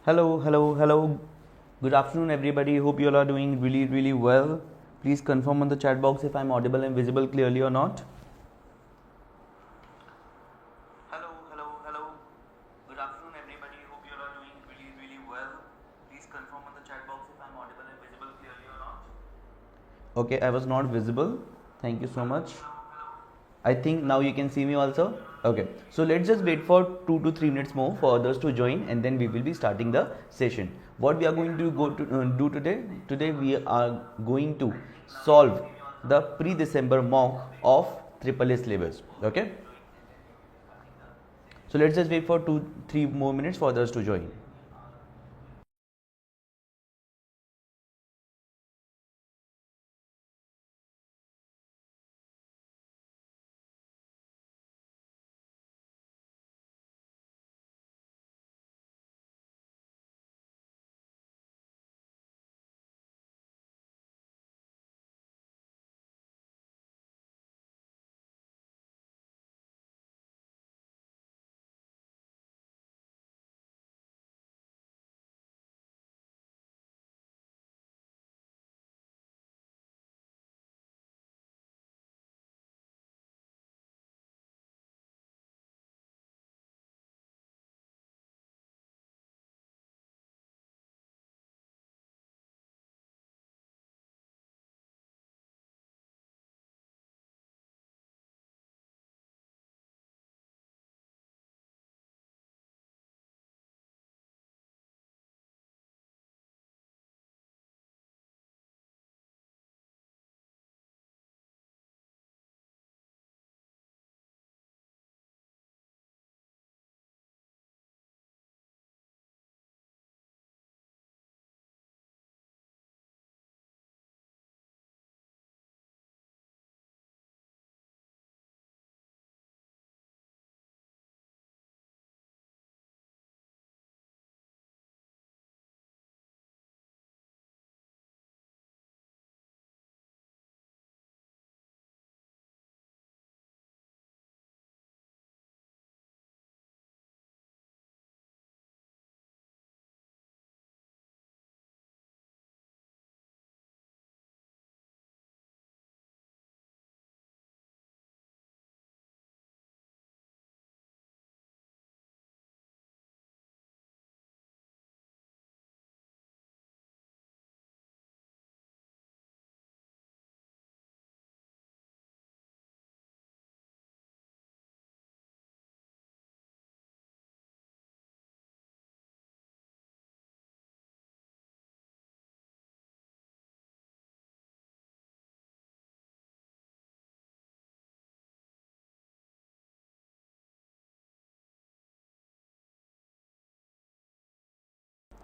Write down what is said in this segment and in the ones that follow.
Hello, hello, hello. Good afternoon, everybody. Hope you all are doing really, really well. Please confirm on the chat box if I'm audible and visible clearly or not. Hello, hello, hello. Good afternoon, everybody. Hope you all are doing really, really well. Please confirm on the chat box if I'm audible and visible clearly or not. Okay, I was not visible. Thank you so much. I think now you can see me also. Okay, so let's just wait for 2 to 3 minutes more for others to join, and then we will be starting the session. What we are going to do today? Today we are going to solve the pre-December mock of AAA syllabus. Okay, so let's just wait for 2-3 more minutes for others to join.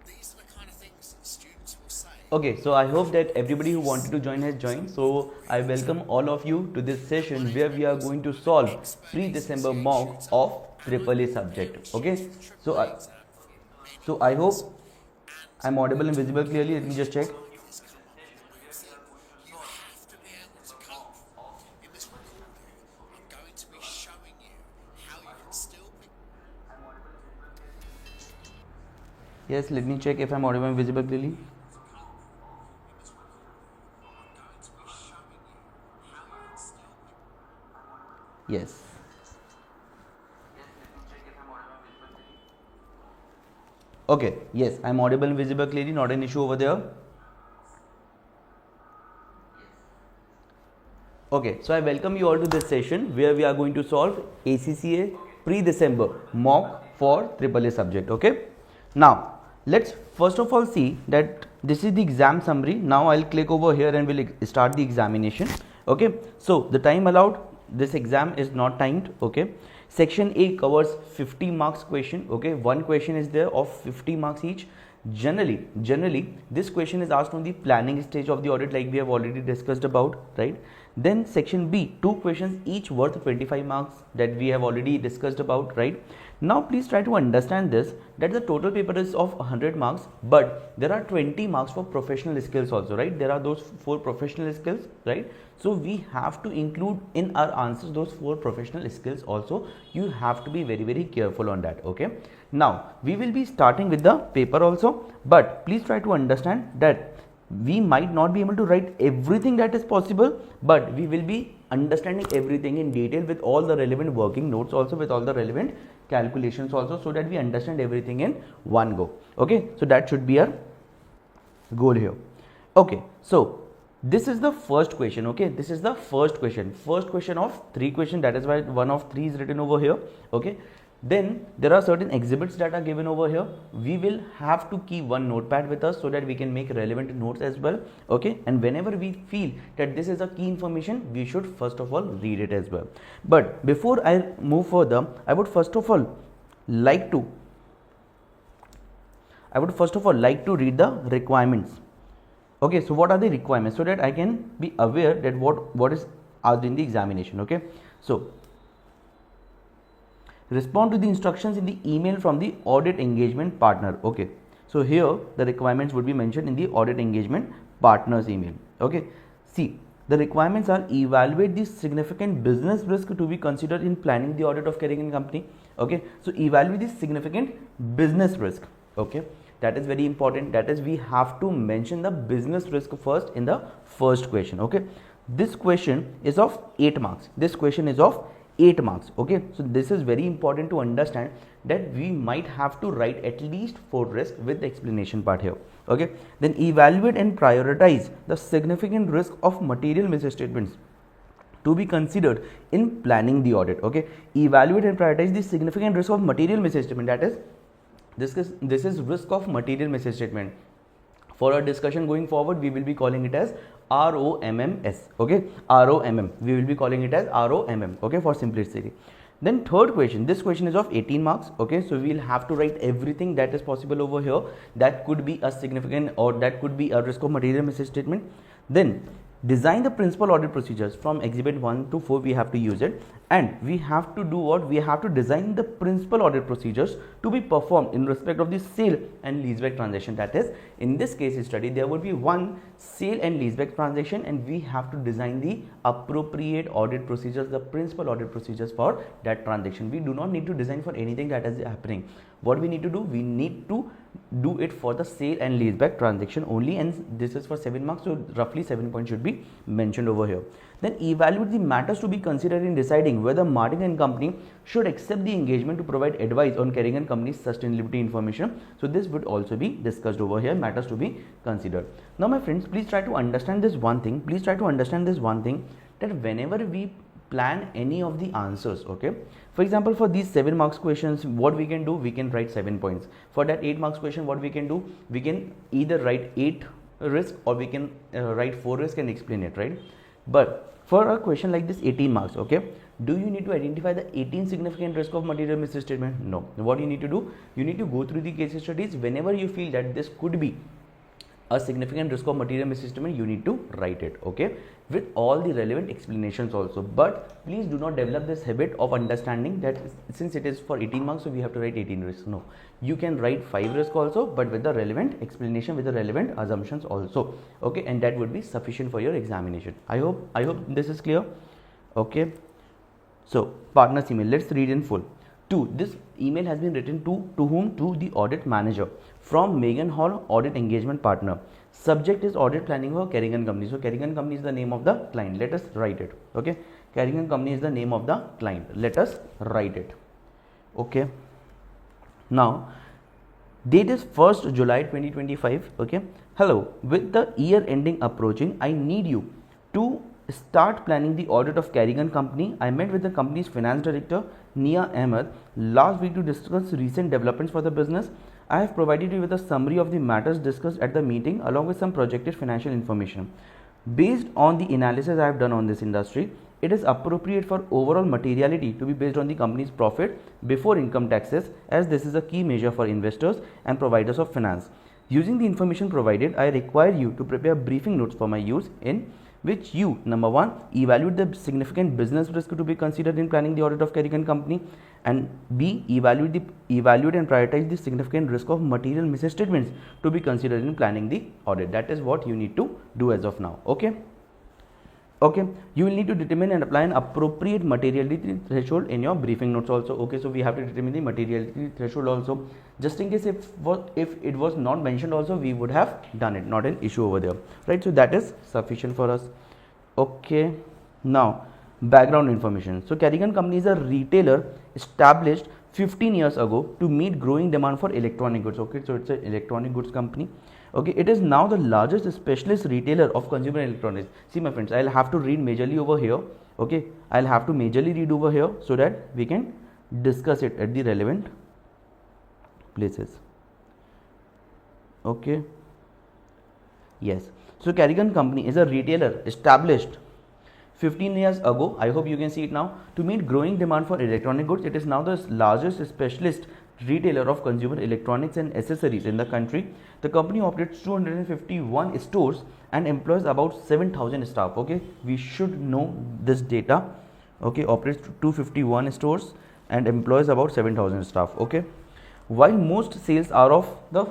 These are the kind of things that students will say. Okay, so I hope that everybody who wanted to join has joined. So I welcome all of you to this session where we are going to solve Expert pre-December mock associations of and AAA many subject. Okay, students with so AAA I, exam for many so I years. hope And I'm audible and visible in clearly. Let me order just check. to join this company with us, you have to be able to cope. In this recording, I'm going to be showing you how you can still be. Yes, let me check if I'm audible and visible clearly. Yes. Okay, yes, I'm audible and visible clearly, not an issue over there. Okay, so I welcome you all to this session where we are going to solve ACCA pre-December mock for AAA subject. Okay, now let's first of all see that this is the exam summary. Now I'll click over here and we'll start the examination. Okay, so the time allowed, this exam is not timed. Okay, section A covers 50 marks question. Okay, one question is there of 50 marks each. Generally this question is asked on the planning stage of the audit, like we have already discussed about, right? Then section B, 2 questions each worth 25 marks that we have already discussed about, right? Now please try to understand this, that the total paper is of 100 marks, but there are 20 marks for professional skills also, right? There are those 4 professional skills, right? So we have to include in our answers those 4 professional skills also. You have to be very, very careful on that, okay? Now we will be starting with the paper also, but please try to understand that we might not be able to write everything that is possible, but we will be understanding everything in detail with all the relevant working notes also, with all the relevant calculations also, so that we understand everything in one go. Okay, so that should be our goal here. Okay, so this is the first question. Okay, this is the first question of 3 questions, that is why 1 of 3 is written over here. Okay, then there are certain exhibits that are given over here. We will have to keep one notepad with us so that we can make relevant notes as well. Okay, and whenever we feel that this is a key information, we should first of all read it as well. But before I move further, I would first of all like to read the requirements. Okay, so what are the requirements, so that I can be aware that what is asked in the examination. Okay, so respond to the instructions in the email from the audit engagement partner. Okay, so here the requirements would be mentioned in the audit engagement partner's email. Okay, see, the requirements are: evaluate the significant business risk to be considered in planning the audit of carrying company. Okay, so evaluate the significant business risk. Okay, that is very important. That is, we have to mention the business risk first in the first question. Okay, this question is of 8 marks. This question is of 8 marks. Okay, so this is very important to understand that we might have to write at least 4 risks with the explanation part here. Okay, then evaluate and prioritize the significant risk of material misstatements to be considered in planning the audit. Okay, evaluate and prioritize the significant risk of material misstatement, that is, this is risk of material misstatement. For our discussion going forward, we will be calling it as ROMMS. Okay, ROMM, we will be calling it as ROMM. Okay, for simplicity. Then third question, this question is of 18 marks. Okay, so we will have to write everything that is possible over here that could be a significant, or that could be a risk of material misstatement. Then design the principal audit procedures. From exhibit 1 to 4 we have to use it, and we have to do what? We have to design the principal audit procedures to be performed in respect of the sale and leaseback transaction. That is, in this case study, there would be one sale and leaseback transaction, and we have to design the appropriate audit procedures, the principal audit procedures for that transaction. We do not need to design for anything that is happening. What we need to do? We need to do it for the sale and leaseback transaction only, and this is for 7 marks, so roughly 7 points should be mentioned over here. Then evaluate the matters to be considered in deciding whether Martin and Company should accept the engagement to provide advice on carrying and company's sustainability information. So this would also be discussed over here, matters to be considered. Now my friends, please try to understand this one thing. That whenever we plan any of the answers, okay, for example, for these 7 marks questions, what we can do? We can write 7 points. For that 8 marks question, what we can do? We can either write 8 risk, or we can write 4 risk and explain it, right? But for a question like this 18 marks, okay, do you need to identify the 18 significant risk of material misstatement? No. What you need to do? You need to go through the case studies. Whenever you feel that this could be a significant risk of material misstatement, you need to write it, okay, with all the relevant explanations also. But please do not develop this habit of understanding that since it is for 18 marks, so we have to write 18 risks. No, you can write 5 risks also, but with the relevant explanation, with the relevant assumptions also, okay, and that would be sufficient for your examination. I hope this is clear. Okay, so partner's email, let's read in full. This email has been written to whom? To the audit manager, from Megan Hall, audit engagement partner. Subject is audit planning for Carrigan Company. So Carrigan Company is the name of the client. Let us write it. Okay, Carrigan Company is the name of the client. Let us write it. Okay, now date is 1st July 2025. Okay, hello, with the year ending approaching, I need you to start planning the audit of Carrigan Company. I met with the company's finance director Nia Ahmed last week to discuss recent developments for the business. I have provided you with a summary of the matters discussed at the meeting along with some projected financial information. Based on the analysis I have done on this industry, it is appropriate for overall materiality to be based on the company's profit before income taxes, as this is a key measure for investors and providers of finance. Using the information provided, I require you to prepare briefing notes for my use in which you, number one, evaluate the significant business risk to be considered in planning the audit of Carrigan company, and B, evaluate and prioritize the significant risk of material misstatements to be considered in planning the audit. That is what you need to do as of now. Okay. Okay, you will need to determine and apply an appropriate materiality threshold in your briefing notes also. Okay, so we have to determine the materiality threshold also, just in case if it was not mentioned also, we would have done it, not an issue over there, right? So that is sufficient for us. Okay, now background information. So Carrigan company is a retailer established 15 years ago to meet growing demand for electronic goods. Okay, so it's an electronic goods company. Okay, it is now the largest specialist retailer of consumer electronics. See my friends, I'll have to read majorly over here. Okay, I'll have to majorly read over here so that we can discuss it at the relevant places. Okay, yes, so Carrigan company is a retailer established 15 years ago, I hope you can see it now, to meet growing demand for electronic goods. It is now the largest specialist retailer of consumer electronics and accessories in the country. The company operates 251 stores and employs about 7,000 staff. Okay, we should know this data. Okay, operates 251 stores and employs about 7,000 staff. Okay, while most sales are of the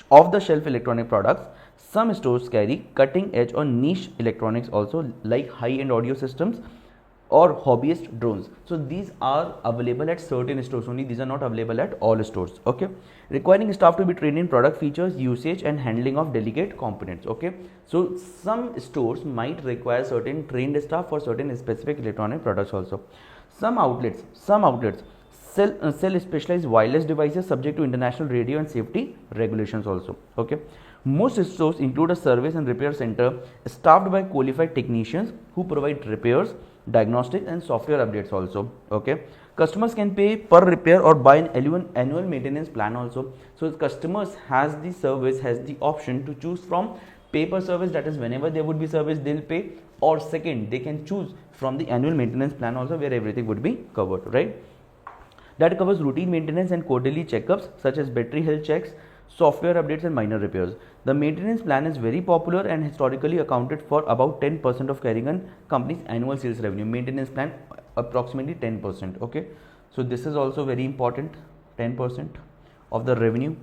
off-the-shelf electronic products, some stores carry cutting-edge or niche electronics also, like high-end audio systems or hobbyist drones. So these are available at certain stores only. These are not available at all stores. Okay, requiring staff to be trained in product features, usage, and handling of delicate components. Okay, so some stores might require certain trained staff for certain specific electronic products also. Some outlets sell specialized wireless devices subject to international radio and safety regulations also. Okay, most stores include a service and repair center staffed by qualified technicians who provide repairs, diagnostics, and software updates also. Okay, customers can pay per repair or buy an annual maintenance plan also. So customers has the option to choose from pay per service, that is whenever there would be service they'll pay, or second, they can choose from the annual maintenance plan also, where everything would be covered, right? That covers routine maintenance and quarterly checkups such as battery health checks, software updates, and minor repairs. The maintenance plan is very popular and historically accounted for about 10% of Carrigan company's annual sales revenue. Maintenance plan approximately 10%. Okay, so this is also very important, 10% of the revenue.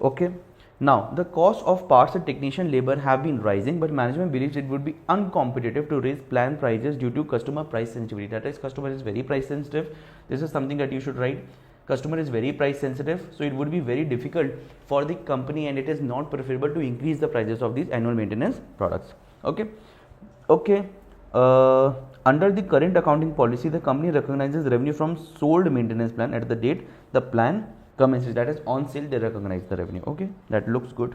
Okay, now the cost of parts and technician labor have been rising, but management believes it would be uncompetitive to raise plan prices due to customer price sensitivity. That is, customer is very price sensitive. This is something that you should write. Customer is very price sensitive, so it would be very difficult for the company, and it is not preferable to increase the prices of these annual maintenance products. Okay, under the current accounting policy, the company recognizes revenue from sold maintenance plan at the date the plan commences. That is, on sale they recognize the revenue. Okay, that looks good.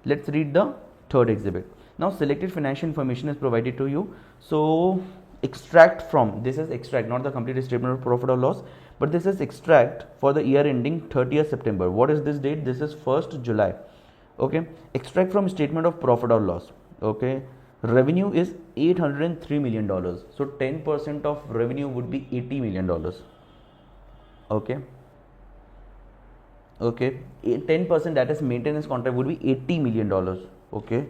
Let's read the third exhibit. Now selected financial information is provided to you. So extract from, this is extract, not the complete statement of profit or loss, but this is extract for the year ending 30th September. What is this date? This is 1st July. Okay, extract from statement of profit or loss. Okay, revenue is $803 million. So 10% of revenue would be $80 million. Okay, 10%, that is maintenance contract, would be $80 million. Okay,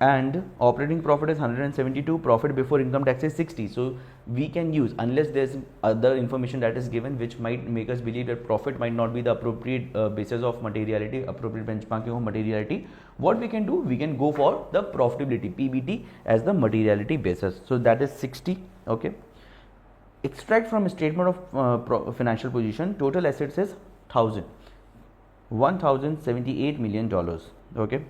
and operating profit is 172, profit before income tax is 60. So we can use, unless there's other information that is given which might make us believe that profit might not be the appropriate basis of materiality, appropriate benchmarking of materiality, what we can do, we can go for the profitability, PBT, as the materiality basis. So that is 60. Okay, extract from statement of financial position, total assets is $1,078 million. Okay,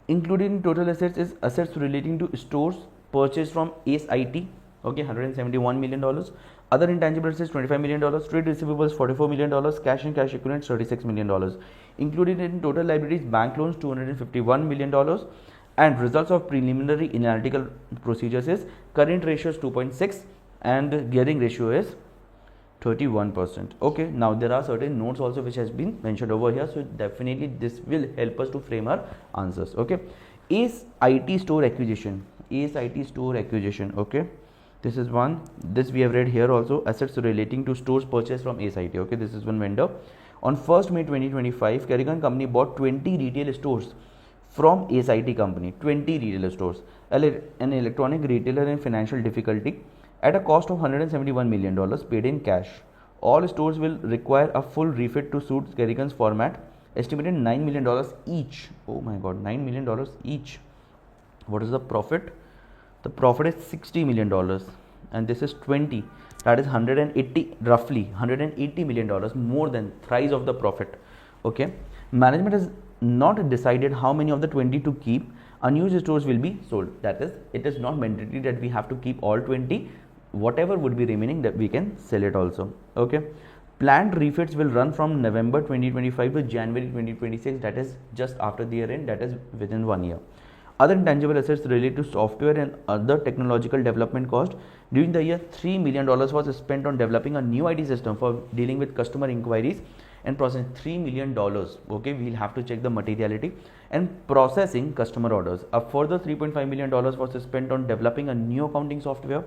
included in total assets is assets relating to stores purchased from ACE IT. Okay, $171 million. Other intangible assets $25 million. Trade receivables $44 million. Cash and cash equivalents $36 million. Included in total liabilities, bank loans $251 million. And results of preliminary analytical procedures is current ratio is 2.6 and gearing ratio is 31%. Okay, now there are certain notes also which has been mentioned over here, so definitely this will help us to frame our answers. Okay, ACE IT store acquisition, okay, this is one, this we have read here also. Assets relating to stores purchased from ACE IT. Okay, this is one vendor. On 1st May 2025, Carrigan company bought 20 retail stores from ASIT company, 20 retail stores, an electronic retailer in financial difficulty, at a cost of $171 million paid in cash. All stores will require a full refit to suit Kerrigan's format, estimated $9 million each. Oh my god, $9 million each. What is the profit? The profit is $60 million, and this is 20. That is 180, roughly $180 million, more than thrice of the profit. Okay. Management has not decided how many of the 20 to keep. Unused stores will be sold. That is, it is not mandatory that we have to keep all 20. Whatever would be remaining, that we can sell it also. Okay. Planned refits will run from November 2025 to January 2026. That is just after the year end. That is within 1 year. Other intangible assets related to software and other technological development cost. During the year, $3 million was spent on developing a new IT system for dealing with customer inquiries and processing $3 million. Okay, we'll have to check the materiality, and processing customer orders. A further $3.5 million was spent on developing a new accounting software.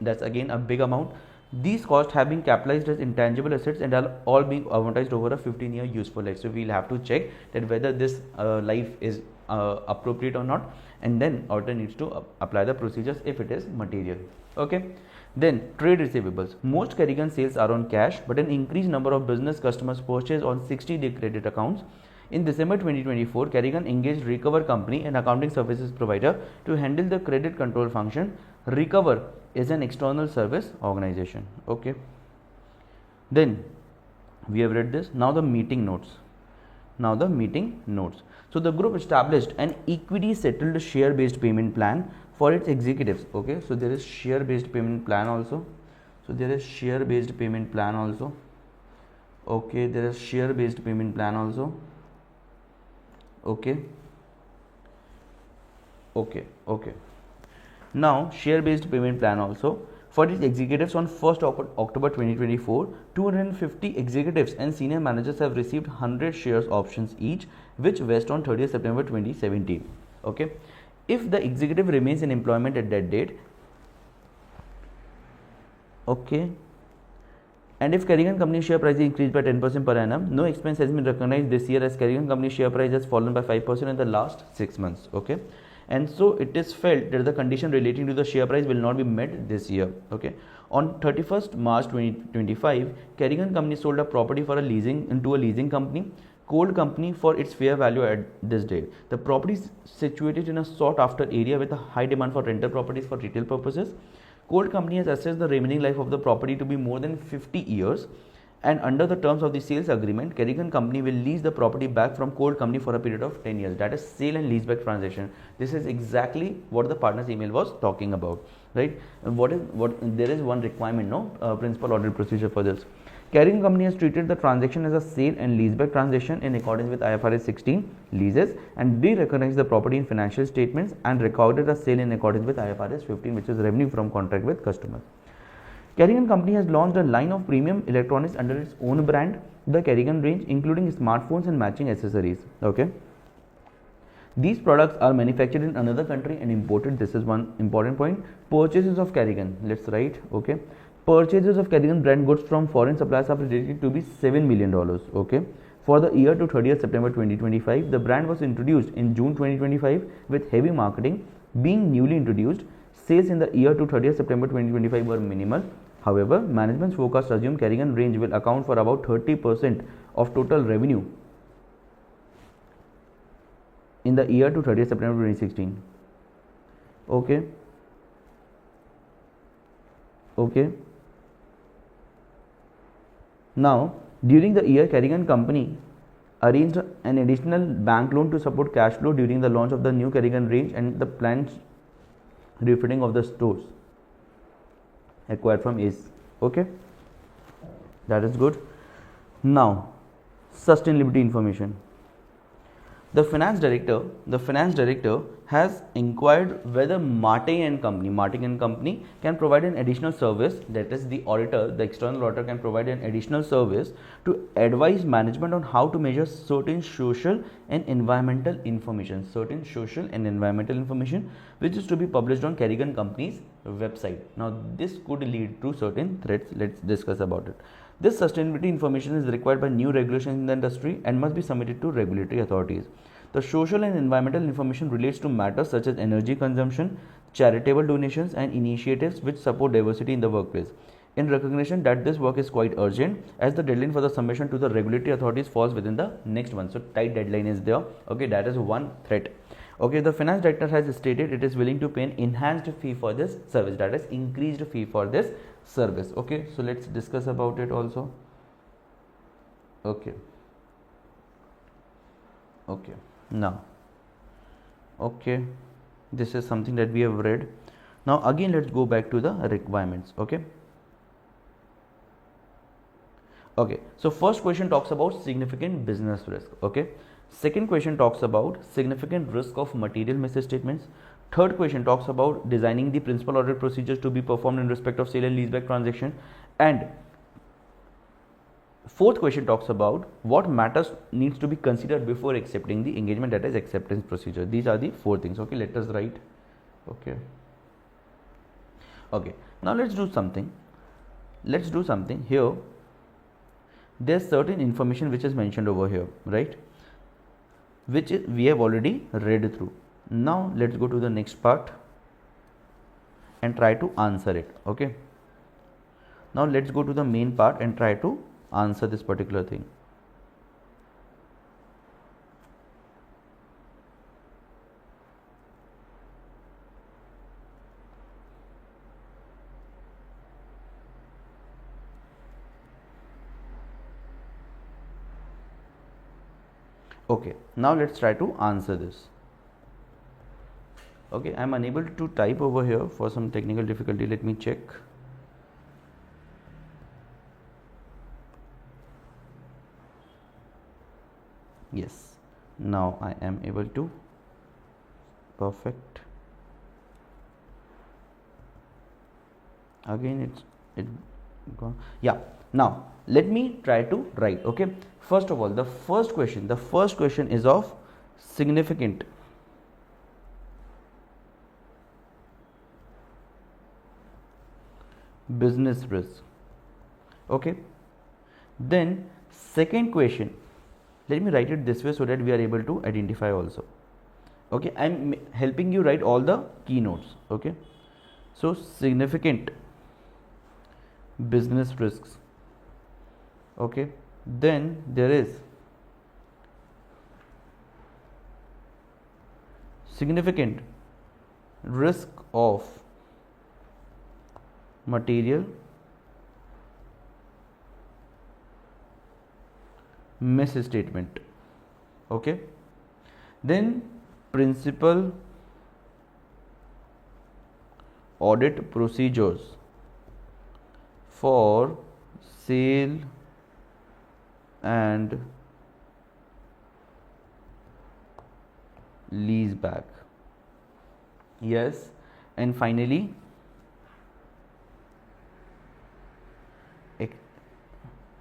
That's again a big amount. These costs have been capitalized as intangible assets and are all being amortized over a 15-year useful life. So we'll have to check that whether this life is appropriate or not, and then auditor needs to apply the procedures if it is material. Okay. Then trade receivables. Most Kerrigan sales are on cash, but an increased number of business customers purchase on 60-day credit accounts. In December 2024, Kerrigan engaged Recover Company, an accounting services provider, to handle the credit control function. Recover is an external service organization. Okay. Then we have read this. Now the meeting notes. So the group established an equity settled share based payment plan for its executives. Okay. So there is share based payment plan also. Okay. There is share based payment plan also. Okay. Now, share-based payment plan also for its executives. On 1st October 2024, 250 executives and senior managers have received 100 shares options each, which vest on 30th September 2017. Okay. If the executive remains in employment at that date, okay, and if Kerrigan Company share price is increased by 10% per annum, no expense has been recognized this year, as Kerrigan Company share price has fallen by 5% in the last 6 months. Okay. And so it is felt that the condition relating to the share price will not be met this year. Okay. On 31st March 2025, Kerrigan Company sold a property for a leasing company, Cold Company, for its fair value at this date. The property is situated in a sought after area with a high demand for rental properties for retail purposes. Cold Company has assessed the remaining life of the property to be more than 50 years, and under the terms of the sales agreement, Kerrigan Company will lease the property back from Cold Company for a period of 10 years. That is sale and leaseback transaction. This is exactly what the partner's email was talking about, right? And there is one requirement, principal audit procedure for this. Kerrigan Company has treated the transaction as a sale and leaseback transaction in accordance with IFRS 16 leases, and de-recognized the property in financial statements and recorded a sale in accordance with IFRS 15, which is revenue from contract with customer. Kerrigan Company has launched a line of premium electronics under its own brand, the Kerrigan range, including smartphones and matching accessories. Okay. These products are manufactured in another country and imported. This is one important point. Purchases of Kerrigan. Let's write. Okay. Purchases of Kerrigan brand goods from foreign suppliers are predicted to be $7 million. Okay. For the year to 30th September 2025, the brand was introduced in June 2025 with heavy marketing. Being newly introduced, sales in the year to 30th September 2025 were minimal. However, management's forecast assume Kerrigan range will account for about 30% of total revenue in the year to 30th September 2016. Okay. Now, during the year, Kerrigan Company arranged an additional bank loan to support cash flow during the launch of the new Kerrigan range and the planned refitting of the stores acquired from ACE. Okay, that is good. Now, sustainability information. The finance director has inquired whether Martin and Company can provide an additional service, that is the external auditor can provide an additional service to advise management on how to measure certain social and environmental information, which is to be published on Kerrigan Company's website. Now, this could lead to certain threats. Let's discuss about it. This sustainability information is required by new regulations in the industry and must be submitted to regulatory authorities. The social and environmental information relates to matters such as energy consumption, charitable donations, and initiatives which support diversity in the workplace. In recognition that this work is quite urgent, as the deadline for the submission to the regulatory authorities falls within the next one. So tight deadline is there. Okay, that is one threat. Okay, the finance director has stated it is willing to pay an enhanced fee for this service, that is increased fee for this service. Okay, so let's discuss about it also. Okay, now, okay, this is something that we have read. Now again, let's go back to the requirements. Okay, so first question talks about significant business risk. Okay, second question talks about significant risk of material misstatements. Third question talks about designing the principal audit procedures to be performed in respect of sale and leaseback transaction. And fourth question talks about what matters needs to be considered before accepting the engagement, that is acceptance procedure. These are the four things. Okay, let us write. Okay, now let's do something here. There's certain information which is mentioned over here, right, which we have already read through. Now let's go to the next part and try to answer it. Okay, now let's go to the main part and try to answer this particular thing. Okay, now let's try to answer this. Okay, I'm unable to type over here for some technical difficulty. Let me check. Yes, now I am able to. Perfect. Again, it gone. Yeah, now let me try to write. Okay, first of all, the first question is of significant business risk. Okay, then second question, let me write it this way so that we are able to identify also. Okay, I'm helping you write all the keynotes. Okay, so significant business risks. Okay, then there is significant risk of material misstatement. Okay, then principal audit procedures for sale and leaseback. Yes, and finally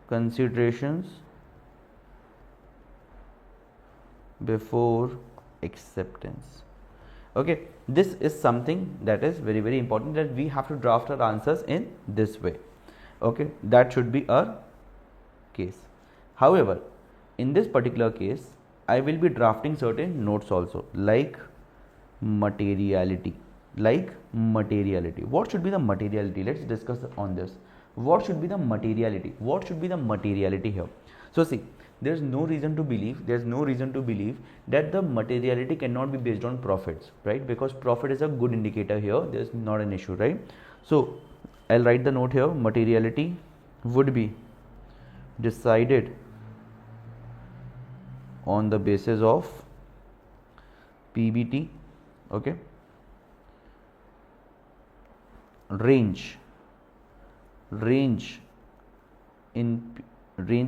considerations before acceptance. Okay, this is something that is very, very important, that we have to draft our answers in this way. Okay, that should be our case. However, in this particular case, I will be drafting certain notes also, like materiality. What should be the materiality? Let's discuss on this. What should be the materiality? Here? So see, there's no reason to believe that the materiality cannot be based on profits, right? Because profit is a good indicator here. There's not an issue, right? So I'll write the note here. Materiality would be decided on the basis of PBT. Okay, range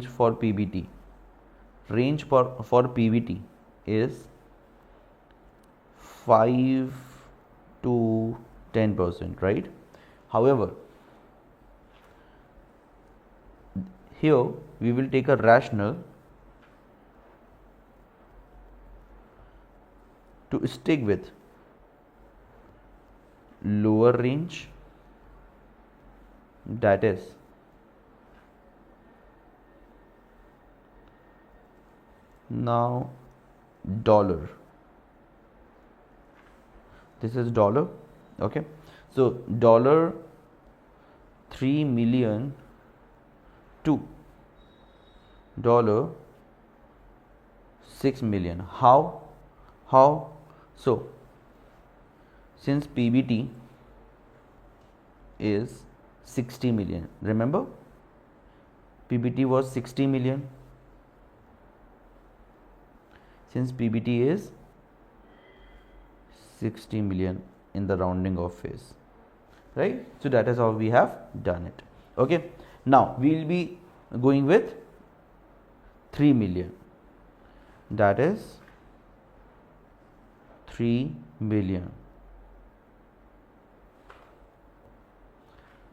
for PBT. Range for PBT is 5 to 10%, right? However, here we will take a rationale to stick with lower range, that is now dollar. This is dollar. Okay, so dollar 3 million to dollar 6 million. How? So since PBT is 60 million, remember PBT was 60 million. Since PBT is 60 million in the rounding off phase, right? So that is how we have done it. Okay, now we will be going with 3 million, that is 3 billion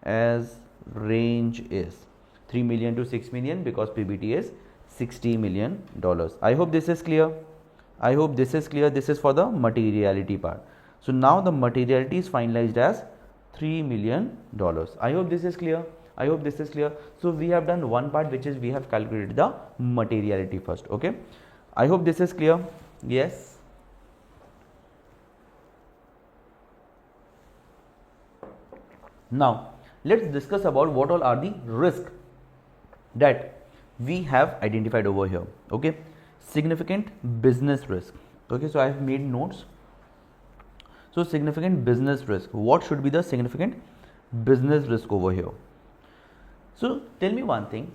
as range is 3 million to 6 million because PBT is $60 million. I hope this is clear. This is for the materiality part. So now the materiality is finalized as $3 million. I hope this is clear. So we have done one part, which is we have calculated the materiality first. Okay, I hope this is clear. Yes. Now let's discuss about what all are the risks that we have identified over here. Okay, significant business risk. Okay, so I have made notes. So significant business risk, what should be the significant business risk over here? So tell me one thing,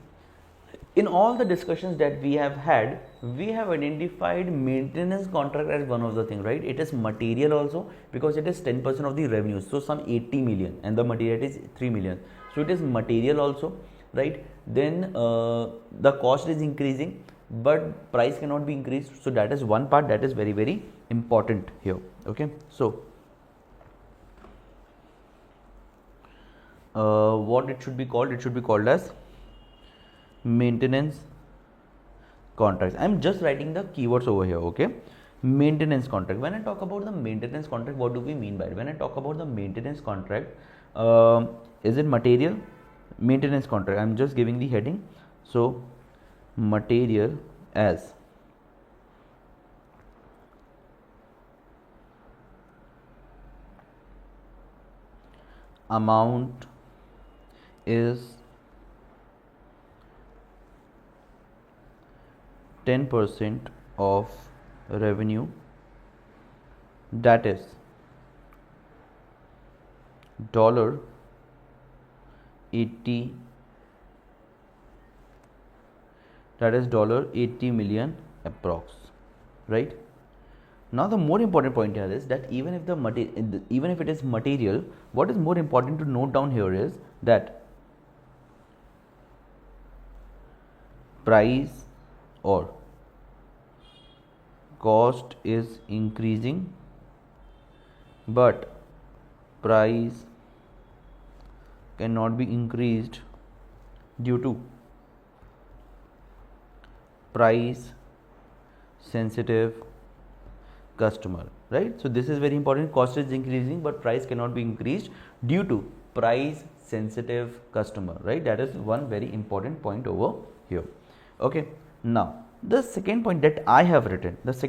in all the discussions that we have had, we have identified maintenance contract as one of the things, right? It is material also because it is 10% of the revenue, so some 80 million, and the material is 3 million, so it is material also, right? Then the cost is increasing but price cannot be increased, so that is one part that is very, very important here. Okay, so what it should be called? It should be called as maintenance contracts. I am just writing the keywords over here. Okay, maintenance contract. When I talk about the maintenance contract, what do we mean by it? When I talk about the maintenance contract, is it material? Maintenance contract, I am just giving the heading. So material as amount is 10% of revenue, that is $80, that is $80 million approx, right? Now the more important point here is that even if it is material, what is more important to note down here is that price or cost is increasing, but price cannot be increased due to price sensitive customer, right? So this is very important. Cost is increasing but price cannot be increased due to price sensitive customer, right? That is one very important point over here. Okay, now the second point that I have written, is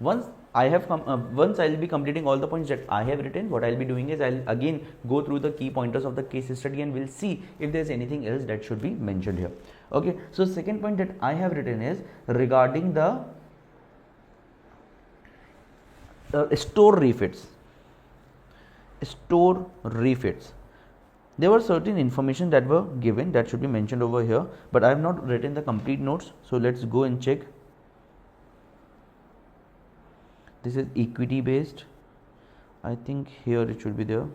once I will be completing all the points that I have written, what I'll be doing is I'll again go through the key pointers of the case study and we'll see if there's anything else that should be mentioned here. Okay, so second point that I have written is regarding the store refits. There were certain information that were given that should be mentioned over here, but I have not written the complete notes, so let's go and check. This is equity based. I think here it should be there.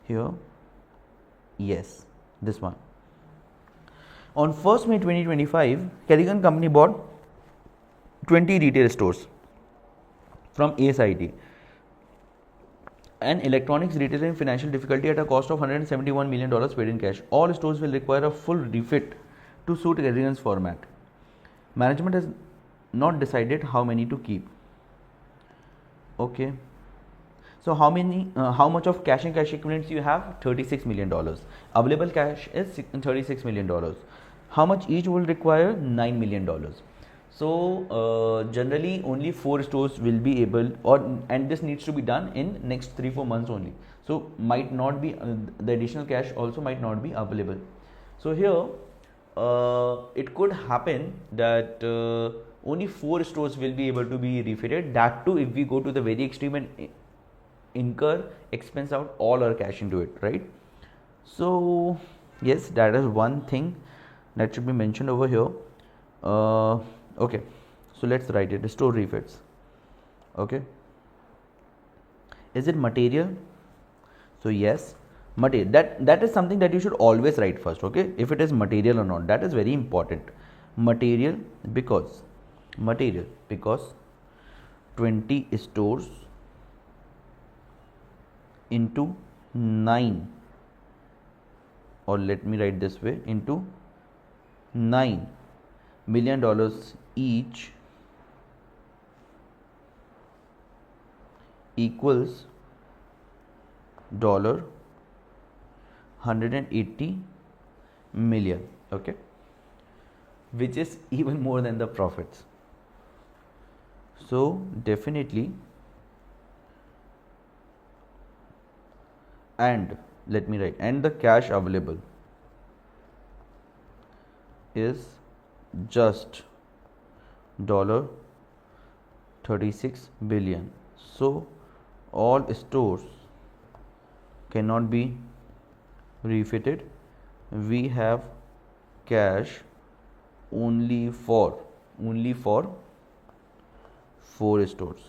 Here, yes, this one. On 1st May 2025, Kerrigan Company bought 20 retail stores from ASIT, an electronics retailer in financial difficulty, at a cost of $171 million paid in cash. All stores will require a full refit to suit Kerrigan's format. Management has not decided how many to keep. Okay, So how much of cash and cash equivalents you have? $36 million. Available cash is $36 million. How much each will require? $9 million. So generally only 4 stores will be able, and this needs to be done in next 3-4 months only. So might not be the additional cash also might not be available. So here it could happen that only 4 stores will be able to be refitted. That too, if we go to the very extreme and incur expense out all our cash into it, right? So yes, that is one thing that should be mentioned over here. Okay, so let's write it. Store refits. Okay, is it material? So yes, material. That is something that you should always write first. Okay, if it is material or not, that is very important. Material because 20 stores into 9, or let me write this way, into $9 million each equals $180 million. Okay, which is even more than the profits. So definitely, and let me write, and the cash available is just $36 billion. So all stores cannot be refitted. We have cash only for 4 stores.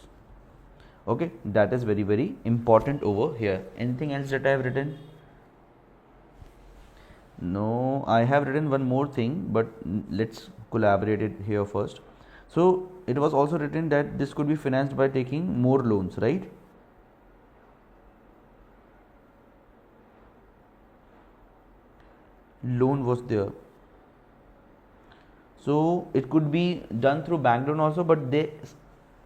Okay, that is very, very important over here. Anything else that I have written? No, I have written one more thing, but let's collaborate it here first. So it was also written that this could be financed by taking more loans, right? Loan was there. So it could be done through bank loan also, but they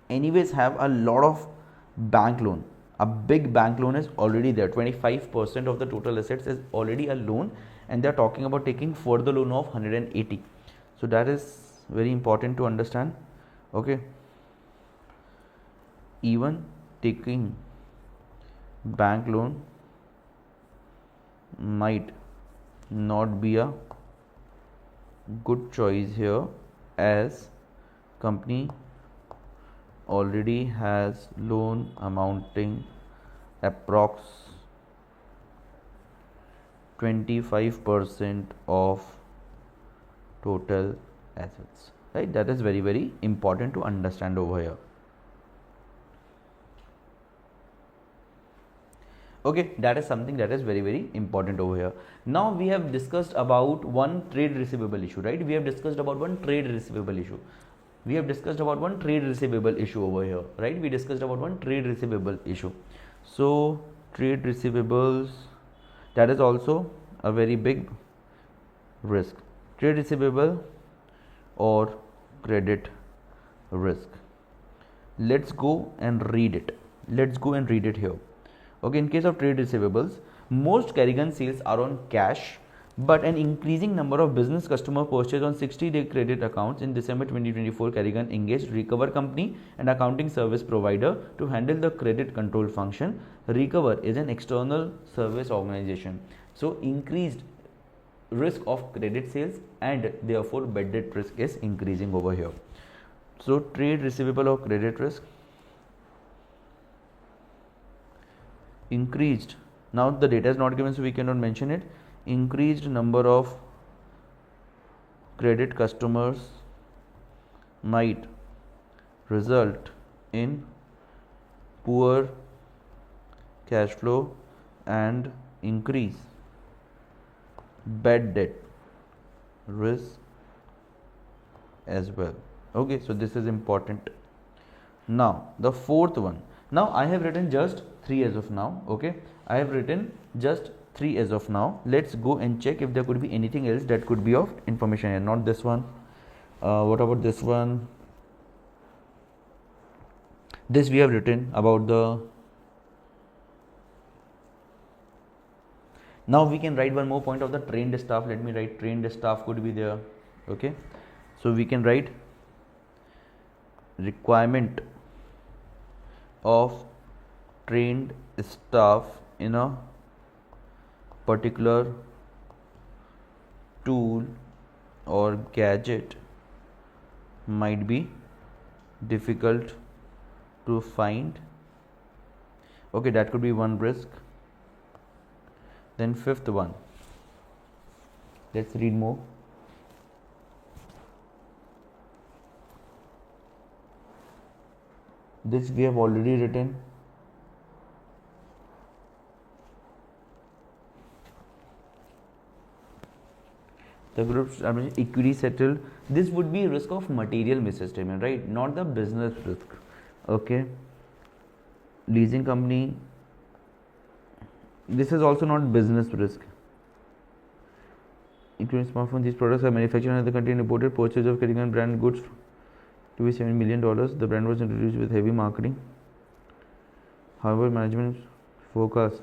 anyways have a lot of bank loan. A big bank loan is already there. 25% of the total assets is already a loan, and they are talking about taking further loan of 180. So that is very important to understand. Okay, even taking bank loan might not be a good choice here, as company already has loan amounting approx 25% of total assets, right? That is very, very important to understand over here. Okay, that is something that is very, very important over here. Now we have discussed about one trade receivable issue, right? We have discussed about one trade receivable issue. Over here, right? We discussed about one trade receivable issue. So trade receivables, that is also a very big risk. Trade receivable or credit risk. Let's go and read it. Here. Okay, in case of trade receivables, most Carrigan sales are on cash, but an increasing number of business customer purchase on 60-day credit accounts. In December 2024, Carrigan engaged Recover Company, an accounting service provider, to handle the credit control function. Recover is an external service organization. So increased risk of credit sales, and therefore bad debt risk is increasing over here. So trade receivable or credit risk increased. Now the data is not given, so we cannot mention it. Increased number of credit customers might result in poor cash flow and increase bad debt risk as well. Okay, so this is important. Now the fourth one. Now I have written just 3 as of now. Okay, I have written just 3 as of now. Let's go and check if there could be anything else that could be of information here. Not this one. What about this one? This we have written about the Now we can write one more point of the trained staff. Let me write trained staff could be there. Okay, so we can write requirement of trained staff in a particular tool or gadget might be difficult to find. Okay, that could be one risk. Then fifth one, let's read more. This we have already written. The groups are equity settled. This would be risk of material misstatement, right? Not the business risk. Okay. Leasing company. This is also not business risk. Including smartphone, these products are manufactured in the country and imported. Purchase of Caribbean brand goods to be $7 million. The brand was introduced with heavy marketing. However, management forecast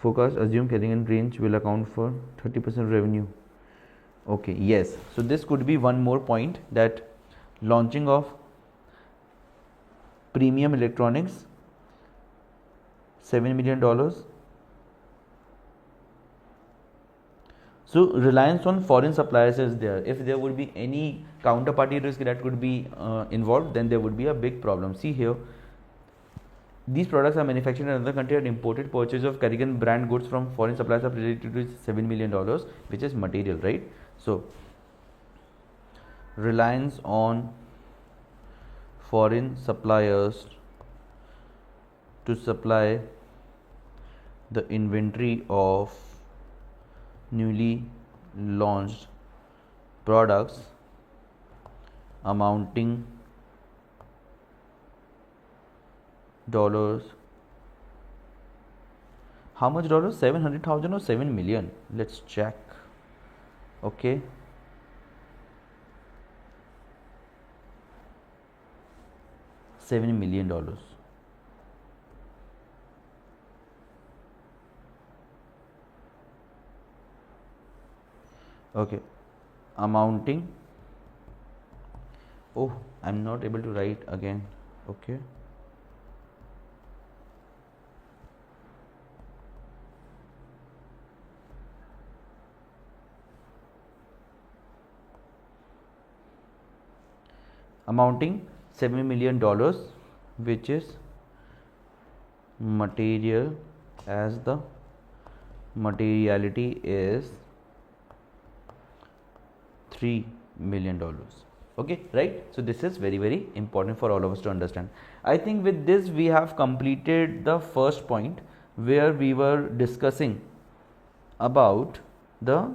assume Caribbean range will account for 30% revenue. Okay, yes. So this could be one more point, that launching of premium electronics, $7 million. So reliance on foreign suppliers is there. If there would be any counterparty risk that could be involved, then there would be a big problem. See here, these products are manufactured in another country and imported. Purchase of Caribbean brand goods from foreign suppliers are predicted to $7 million, which is material, right? So reliance on foreign suppliers to supply the inventory of newly launched products amounting dollars. How much dollars? 700,000 or 7 million? Let's check. Okay. $7 million. Okay, amounting. Oh, I'm not able to write again. Okay. Amounting $7 million, which is material, as the materiality is $3 million. Okay, right? So this is very, very important for all of us to understand. I think with this we have completed the first point, where we were discussing about the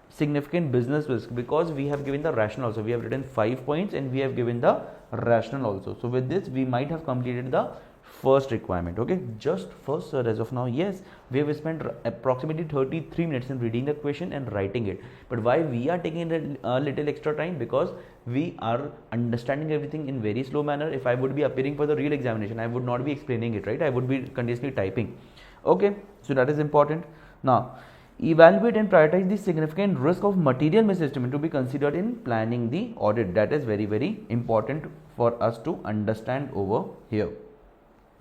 significant business risk, because we have given the rationale also. We have written 5 points and we have given the rationale also. So with this we might have completed the first requirement. Okay, just first, sir, as of now, yes, we have spent approximately 33 minutes in reading the question and writing it. But why we are taking a little extra time? Because we are understanding everything in very slow manner. If I would be appearing for the real examination, I would not be explaining it, right? I would be continuously typing. Okay, so that is important. Now evaluate and prioritize the significant risk of material misestimate to be considered in planning the audit. That is very, very important for us to understand over here.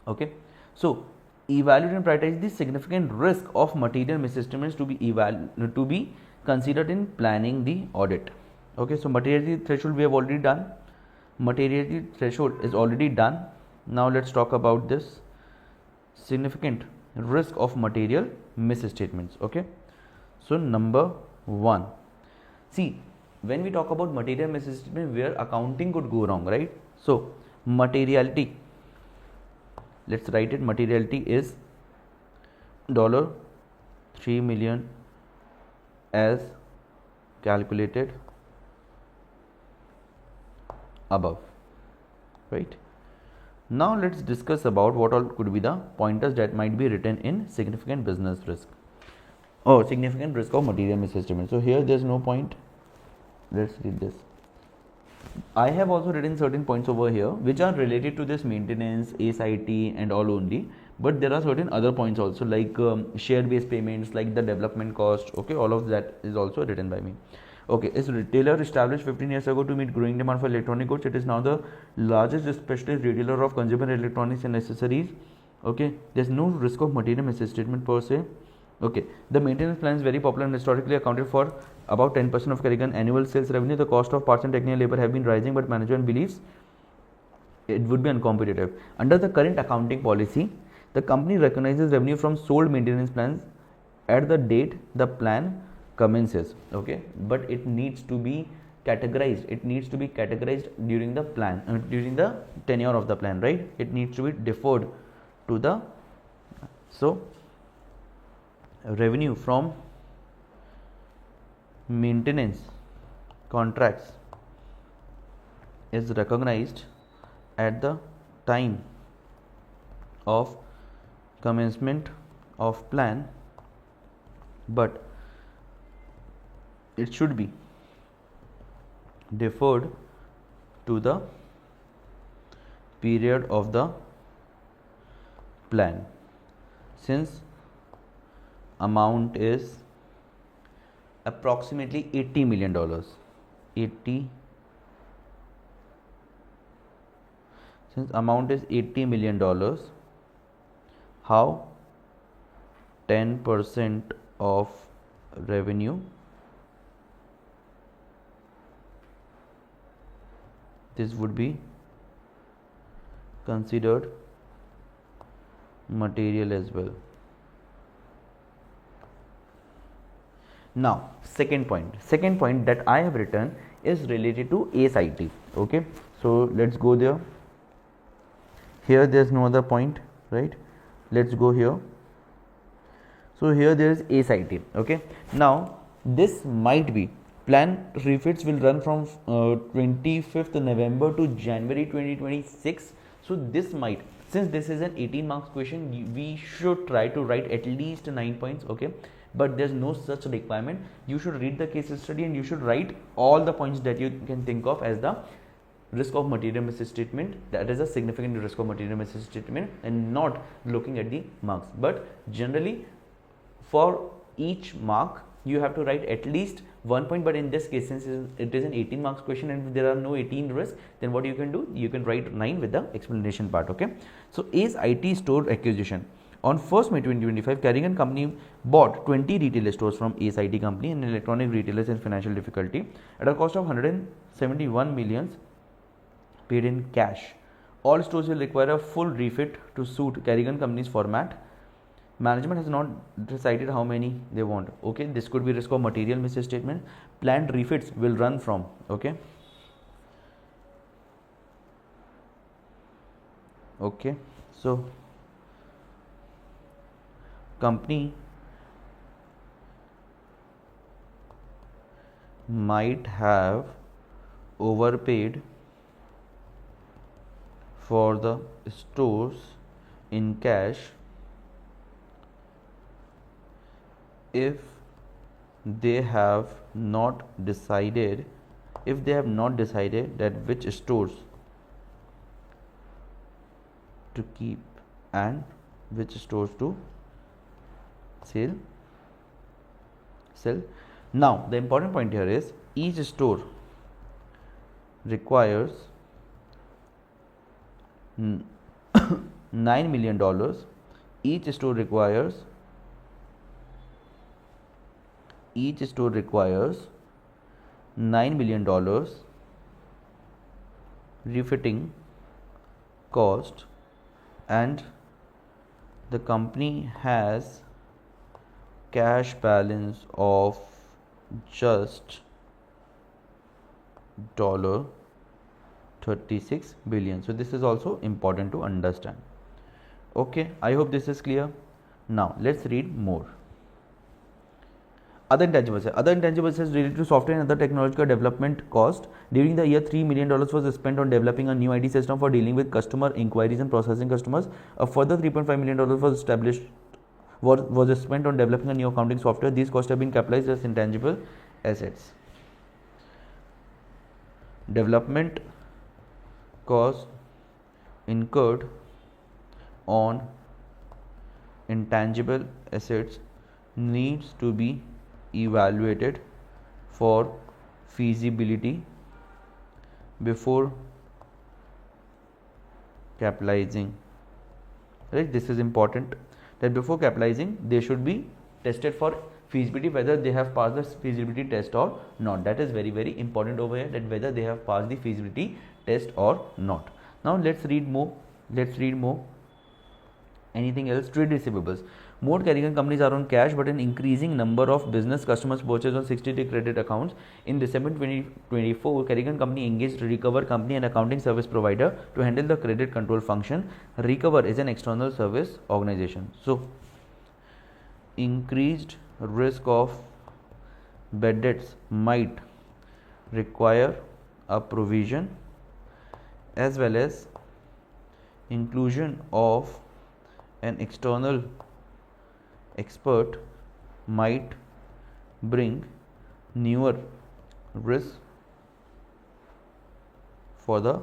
Okay, so evaluate and prioritize the significant risk of material misestimates to be considered in planning the audit. Okay, so materiality threshold we have already done. Materiality threshold is already done. Now let's talk about this significant risk of material misstatements. Okay, so number 1, see, when we talk about material misstatement, where accounting could go wrong, right? So materiality, let's write it. Materiality is $3 million as calculated above, right? Now let's discuss about what all could be the pointers that might be written in significant business risk. Oh, significant risk of material misestimate. So here there's no point. Let's read this. I have also written certain points over here which are related to this maintenance, ASIT and all only, but there are certain other points also, like share based payments, like the development cost. Okay, all of that is also written by me. Okay, is retailer established 15 years ago to meet growing demand for electronic goods. It is now the largest specialist retailer of consumer electronics and accessories. Okay, there's no risk of material misstatement per se. Okay, the maintenance plan is very popular and historically accounted for about 10% of Kerrigan annual sales revenue. The cost of parts and technical labor have been rising, but management believes it would be uncompetitive. Under the current accounting policy, the company recognizes revenue from sold maintenance plans at the date the plan commences. Okay, but it needs to be categorized. It needs to be categorized during the plan, during the tenure of the plan, right? It needs to be deferred to the, so revenue from maintenance contracts is recognized at the time of commencement of plan, but it should be deferred to the period of the plan, since amount is approximately $80 million. 80, since amount is $80 million, how 10% of revenue, this would be considered material as well. Now second point that I have written is related to ASIT. Okay, so let's go there. Here there's no other point, right? Let's go here. So here there is ASIT. Okay, now this might be plan refits will run from 25th November to January 2026. So this might, since this is an 18 marks question, we should try to write at least 9 points. Okay, but there's no such requirement. You should read the case study and you should write all the points that you can think of as the risk of material misstatement, that is a significant risk of material misstatement, and not looking at the marks. But generally for each mark you have to write at least 1 point, but in this case, since it is an 18 marks question and if there are no 18 risks, then what you can do, you can write 9 with the explanation part. Okay, so is IT store acquisition. On 1st May 2025, Kerrigan company bought 20 retail stores from Ace IT company, and electronic retailers in financial difficulty, at a cost of 171 million paid in cash. All stores will require a full refit to suit Kerrigan company's format. Management has not decided how many they want. Okay, this could be risk of material misstatement. Planned refits will run from, okay, so company might have overpaid for the stores in cash if they have not decided that which stores to keep and which stores to sell. Now the important point here is each store requires $9 million. Each store requires $9 million refitting cost, and the company has cash balance of just $36 billion. So this is also important to understand. Okay, I hope this is clear. Now let's read more. Other intangibles is related to software and other technological development cost. During the year, $3 million was spent on developing a new IT system for dealing with customer inquiries and processing customers. A further $3.5 million was spent on developing a new accounting software. These costs have been capitalized as intangible assets. development cost incurred on intangible assets needs to be evaluated for feasibility before capitalizing. Right, this is important, that before capitalizing they should be tested for feasibility, whether they have passed the feasibility test or not. That is very important over here, that whether they have passed the feasibility test or not. Now let's read more. Anything else? Trade receivables. More carrying companies are on cash, but an increasing number of business customers purchase on 60-day credit accounts. In December 2024, carrying company engaged Recover Company, an accounting service provider, to handle the credit control function. Recover is an external service organization. So, increased risk of bad debts might require a provision, as well as inclusion of an external expert might bring newer risks for the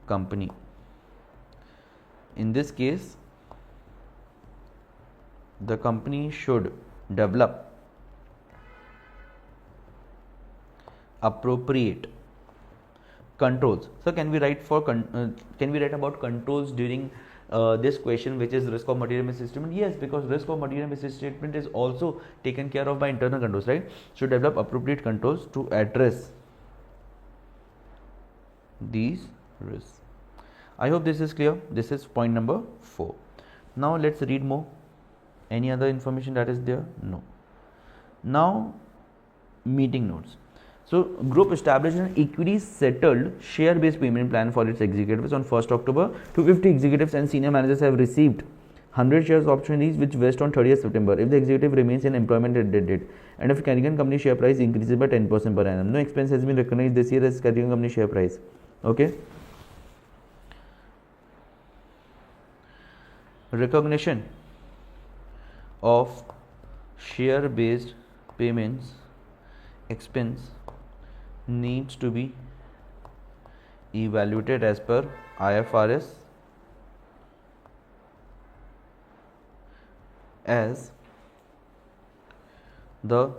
company. In this case, the company should develop appropriate controls. So can we write about controls during this question, which is risk of material misstatement? Yes, because risk of material misstatement is also taken care of by internal controls, right? Should develop appropriate controls to address these risks. I hope this is clear. This is point number 4. Now let's read more. Any other information that is there? No. Now, meeting notes. So, group established an equity settled share based payment plan for its executives on 1st October. 250 executives and senior managers have received 100 shares options which vest on 30th September if the executive remains in employment at that date, and if Carrigan company share price increases by 10% per annum. No expense has been recognized this year as Carrigan company share price. Okay. Recognition of share based payments expense needs to be evaluated as per IFRS, as the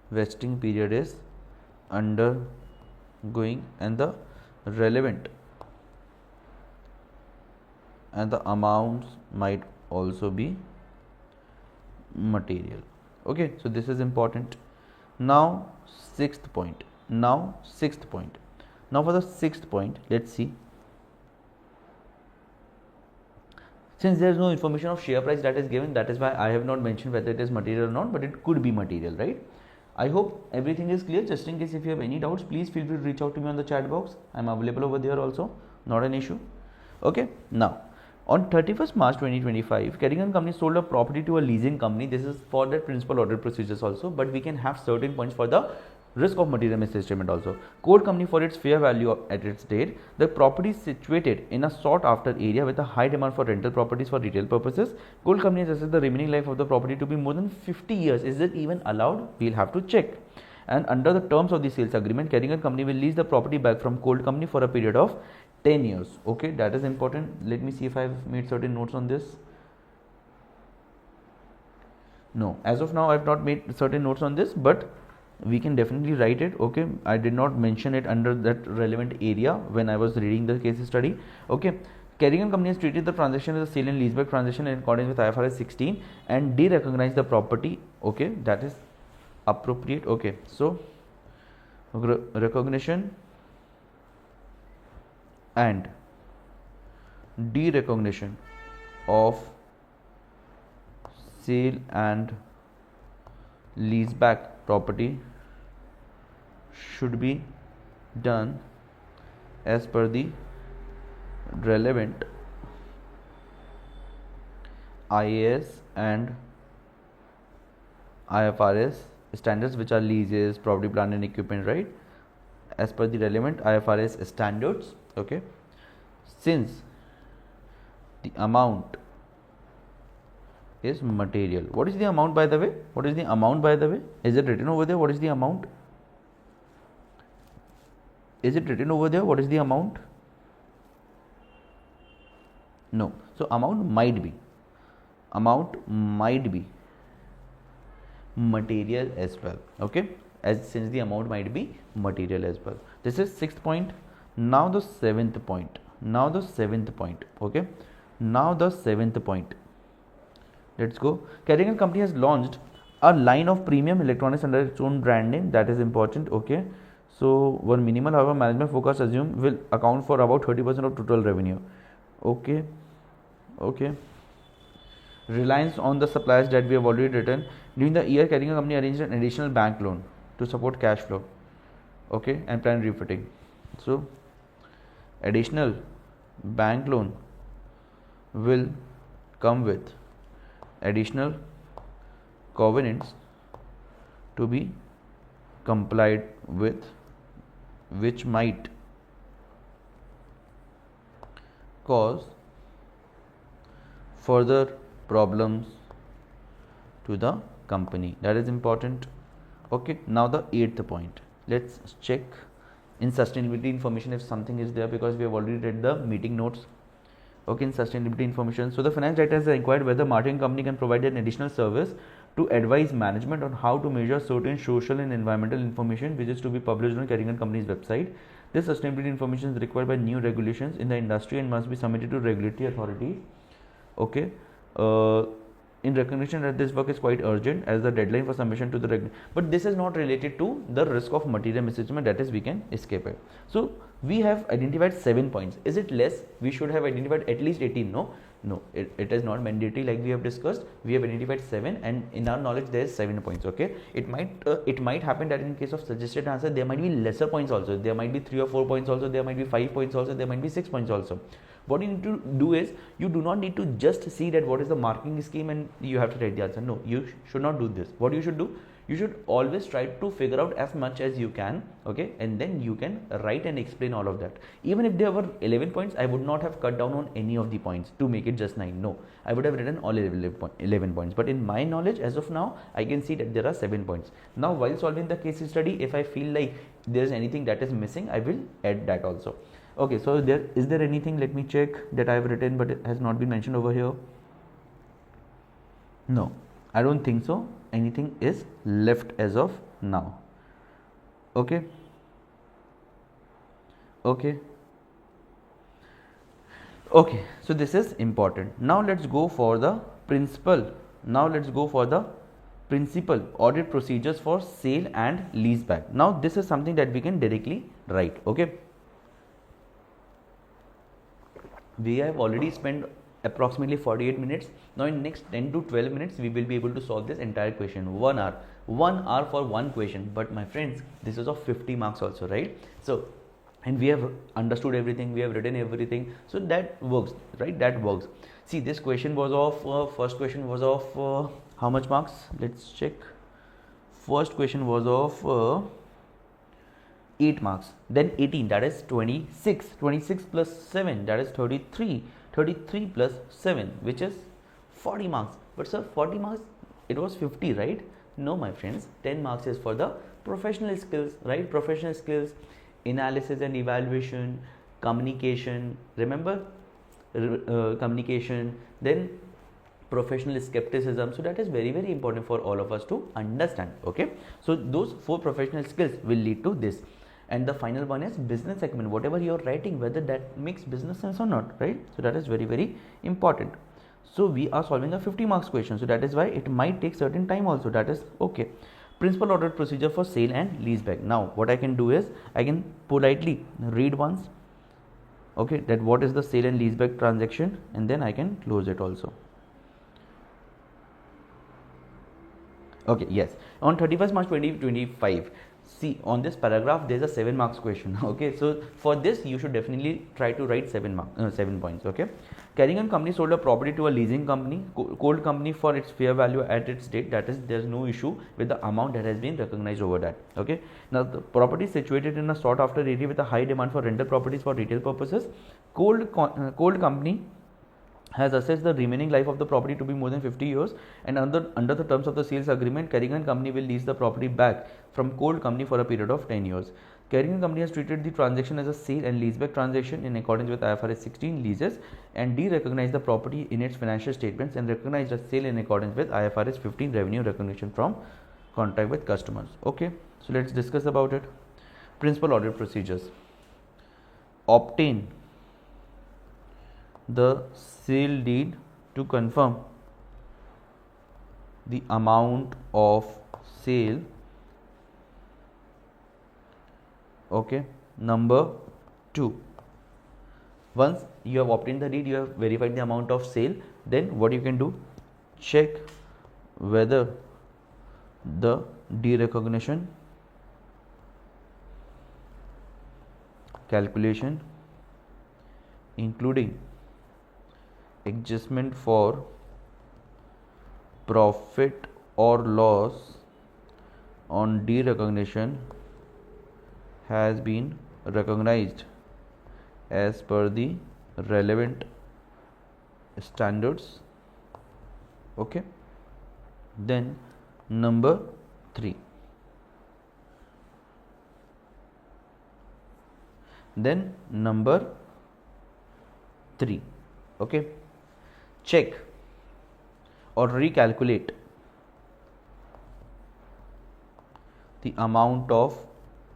vesting period is undergoing and the relevant and the amounts might also be material. Okay, so this is important. Now sixth point. Now for the sixth point, let's see. Since there is no information of share price that is given, that is why I have not mentioned whether it is material or not, but it could be material, right? I hope everything is clear. Just in case if you have any doubts, please feel free to reach out to me on the chat box. I am available over there also, not an issue. Okay, now on 31st March 2025, Carrigan company sold a property to a leasing company. This is for the principal audit procedures also, but we can have certain points for the risk of material misstatement also. Code company for its fair value at its date. The property is situated in a sought after area with a high demand for rental properties for retail purposes. Gold company has assessed the remaining life of the property to be more than 50 years. Is it even allowed? We'll have to check. And under the terms of the sales agreement, Carrigan company will lease the property back from Gold company for a period of 10 years. Okay, that is important. Let me see if I have made certain notes on this. No, as of now I have not made certain notes on this, but we can definitely write it. Okay, I did not mention it under that relevant area when I was reading the case study. Okay, Carrigan company has treated the transaction as a sale and leaseback transaction in accordance with IFRS 16 and de-recognize the property. Okay, that is appropriate. Okay, so recognition and de-recognition of sale and leaseback property should be done as per the relevant IAS and IFRS standards, which are leases, property, plant and equipment, right? As per the relevant IFRS standards. Okay, since the amount is material. What is the amount, by the way? Is it written over there? What is the amount? Is it written over there? What is the amount? No. So amount might be material as well. Okay, as since the amount might be material as well. This is 6th point. Now the 7th point. Okay, now the 7th point. Let's go. Carrigan company has launched a line of premium electronics under its own brand name. That is important. Okay, so one minimal, however, management forecast assume will account for about 30% of total revenue. Okay. Reliance on the suppliers that we have already written. During the year, Carrigan company arranged an additional bank loan to support cash flow. Okay, and plan refitting. So additional bank loan will come with additional covenants to be complied with, which might cause further problems to the company. That is important. Okay, now the 8th point. Let's check in sustainability information if something is there, because we have already read the meeting notes. Okay, in sustainability information, so the finance director has inquired whether marketing company can provide an additional service to advise management on how to measure certain social and environmental information, which is to be published on Carrigan company's website. This sustainability information is required by new regulations in the industry and must be submitted to regulatory authorities. Okay, in recognition that this work is quite urgent, as the deadline for submission to the but this is not related to the risk of material mismanagement, that is we can escape it. So we have identified 7 points. Is it less? We should have identified at least 18. No, it is not mandatory, like we have discussed. We have identified 7, and in our knowledge there is 7 points. Okay, it might happen that in case of suggested answer there might be lesser points also. There might be 3 or 4 points also. There might be 5 points also. There might be 6 points also. What you need to do is, you do not need to just see that what is the marking scheme and you have to write the answer. No, you should not do this. What you should do, you should always try to figure out as much as you can. Okay, and then you can write and explain all of that. Even if there were 11 points, I would not have cut down on any of the points to make it just 9. No, I would have written all 11 points. But in my knowledge as of now, I can see that there are 7 points. Now while solving the case study, if I feel like there is anything that is missing, I will add that also. Okay, so is there anything, let me check, that I have written but it has not been mentioned over here? No, I don't think so. Anything is left as of now. Okay, so this is important. Now let's go for the principal audit procedures for sale and lease back. Now this is something that we can directly write. Okay, we have already spent approximately 48 minutes. Now in next 10 to 12 minutes we will be able to solve this entire question. 1 hour for one question. But my friends, this is of 50 marks also, right? So, and we have understood everything, we have written everything, so that works, right? That works. See, this question was of first question was of how much marks? Let's check. First question was of 8 marks, then 18, that is 26 plus 7, that is 33 plus 7, which is 40 marks. But sir, 40 marks, it was 50, right? No, my friends, 10 marks is for the professional skills, right? Professional skills, analysis and evaluation, communication, remember communication, then professional skepticism. So that is very, very important for all of us to understand. Okay, so those 4 professional skills will lead to this. And the final one is business acumen, whatever you are writing, whether that makes business sense or not, right? So that is very, very important. So we are solving a 50 marks question, so that is why it might take certain time also, that is okay. Principal audit procedure for sale and lease back. Now what I can do is, I can politely read once, okay, that what is the sale and lease back transaction, and then I can close it also. Okay, yes, on 31st March 2025, see, on this paragraph there is a 7 marks question. Okay, so for this you should definitely try to write 7 points. Okay, Carrigan company sold a property to a leasing company, cold company, for its fair value at its date, that is, there is no issue with the amount that has been recognized over that. Okay, now the property is situated in a sought after area with a high demand for rental properties for retail purposes. Cold company has assessed the remaining life of the property to be more than 50 years, and under the terms of the sales agreement, Carrigan Company will lease the property back from Cold Company for a period of 10 years. Carrigan Company has treated the transaction as a sale and leaseback transaction in accordance with IFRS 16 leases and de-recognized the property in its financial statements and recognized a sale in accordance with IFRS 15 revenue recognition from contract with customers. Okay, so let's discuss about it. Principal audit procedures. Obtain the sale deed to confirm the amount of sale. Okay, number 2, once you have obtained the deed, you have verified the amount of sale, then what you can do, check whether the derecognition calculation including adjustment for profit or loss on derecognition has been recognized as per the relevant standards. Okay, then number 3, okay, check or recalculate the amount of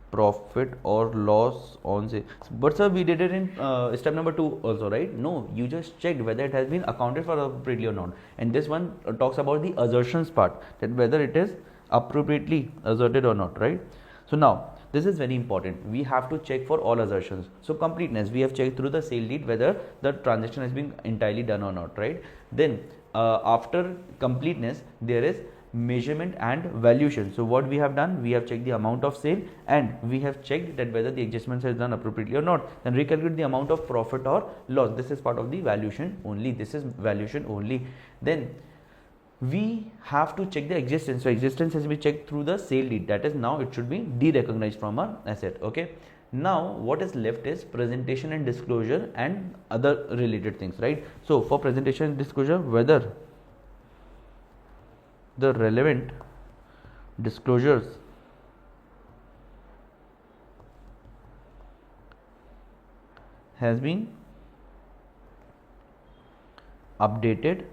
profit or loss on sale. But sir, we did it in step number 2 also, right? No, you just checked whether it has been accounted for appropriately or not, and this one talks about the assertions part, that whether it is appropriately asserted or not, right? So now this is very important, we have to check for all assertions. So completeness, we have checked through the sale deed whether the transaction has been entirely done or not, right? Then after completeness, there is measurement and valuation. So what we have done, we have checked the amount of sale and we have checked that whether the adjustments is done appropriately or not. Then recalculate the amount of profit or loss. This is part of the valuation only. This is valuation only. Then we have to check the existence. So existence has been checked through the sale deed. That is, now it should be de-recognized from our asset. Okay. Now what is left is presentation and disclosure and other related things, right? So for presentation and disclosure, whether the relevant disclosures has been updated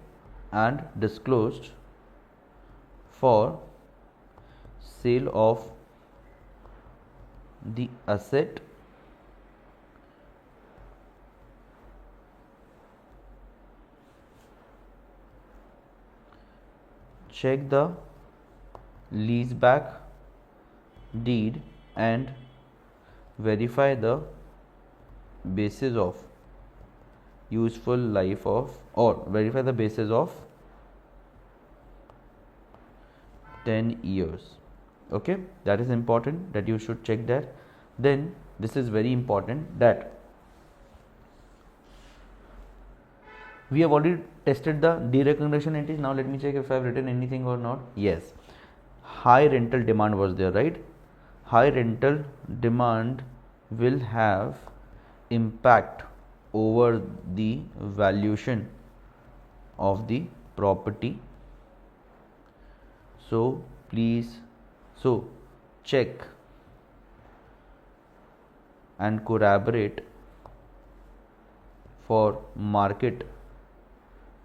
and disclosed for sale of the asset check the leaseback deed and verify the basis of useful life of, or verify the basis of 10 years. Okay, that is important, that you should check that. Then this is very important, that we have already tested the derecognition entities. Now let me check if I have written anything or not. Yes, high rental demand was there, right? High rental demand will have impact over the valuation of the property. So please, so check and corroborate for market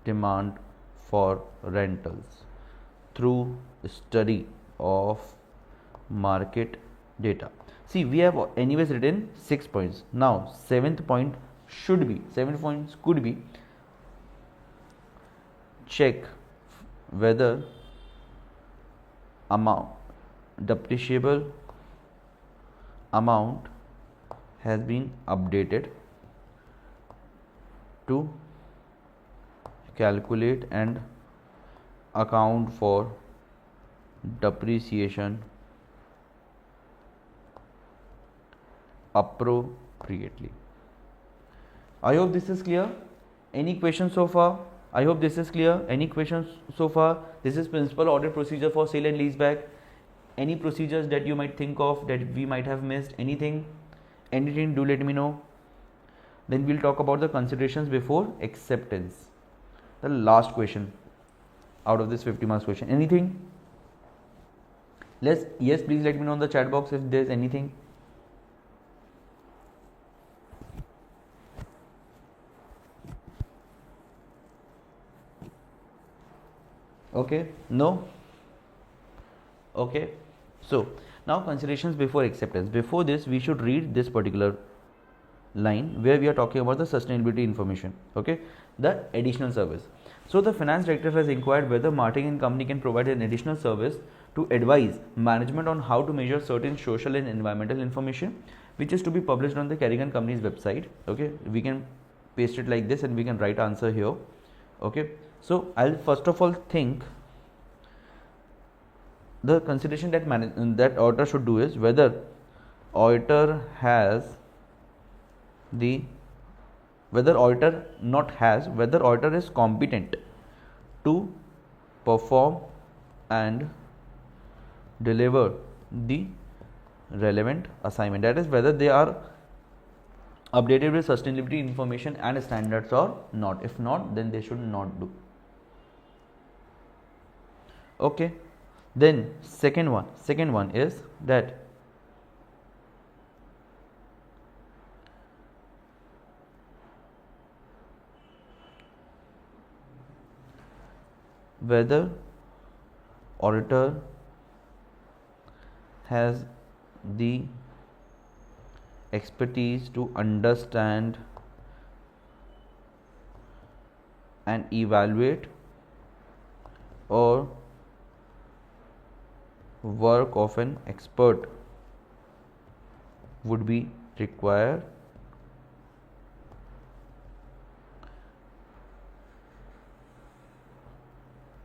demand for rentals through study of market data. See, we have anyways written 6 points. Now 7th point should be, 7 points could be, check whether amount, depreciable amount has been updated to calculate and account for depreciation appropriately. I hope this is clear. Any questions so far? I hope this is clear. Any questions so far? This is principal audit procedure for sale and leaseback. Any procedures that you might think of that we might have missed? Anything do let me know. Then we'll talk about the considerations before acceptance. the last question out of this 50 marks question. Anything? Yes, please let me know in the chat box if there's anything. Okay, no. Okay, so now considerations before acceptance. Before this, we should read this particular line where we are talking about the sustainability information. Okay, the additional service. So the finance director has inquired whether Martin and company can provide an additional service to advise management on how to measure certain social and environmental information, which is to be published on the Kerrigan company's website. Okay, we can paste it like this and we can write answer here. Okay, so I'll first of all think the consideration that auditor should do is whether auditor has the whether auditor is competent to perform and deliver the relevant assignment, that is whether they are updated with sustainability information and standards or not. If not, then they should not do. Okay, then second one is that whether auditor has the expertise to understand and evaluate or work of an expert would be required.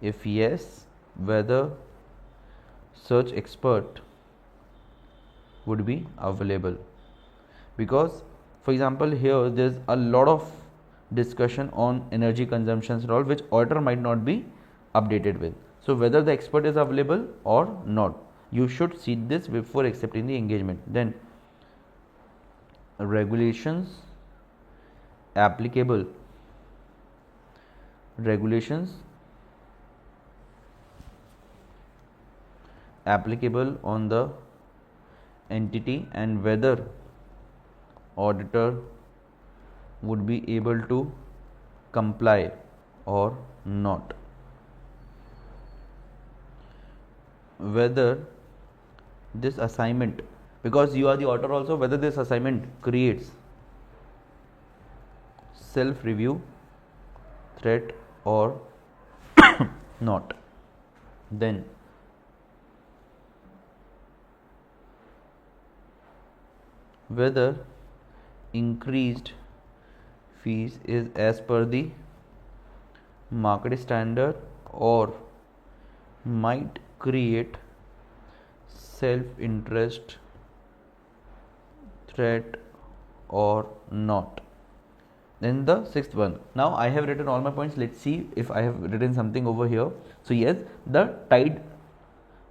If yes, whether such expert would be available. Because for example here there's a lot of discussion on energy consumptions and all which auditor might not be updated with. So whether the expert is available or not, you should see this before accepting the engagement. Then regulations applicable on the entity and whether auditor would be able to comply or not. Whether this assignment, because you are the auditor also, whether this assignment creates self-review threat or not. Then whether increased fees is as per the market standard or might create self-interest threat or not. Then the sixth one. Now I have written all my points. Let's see if I have written something over here. So yes, the tied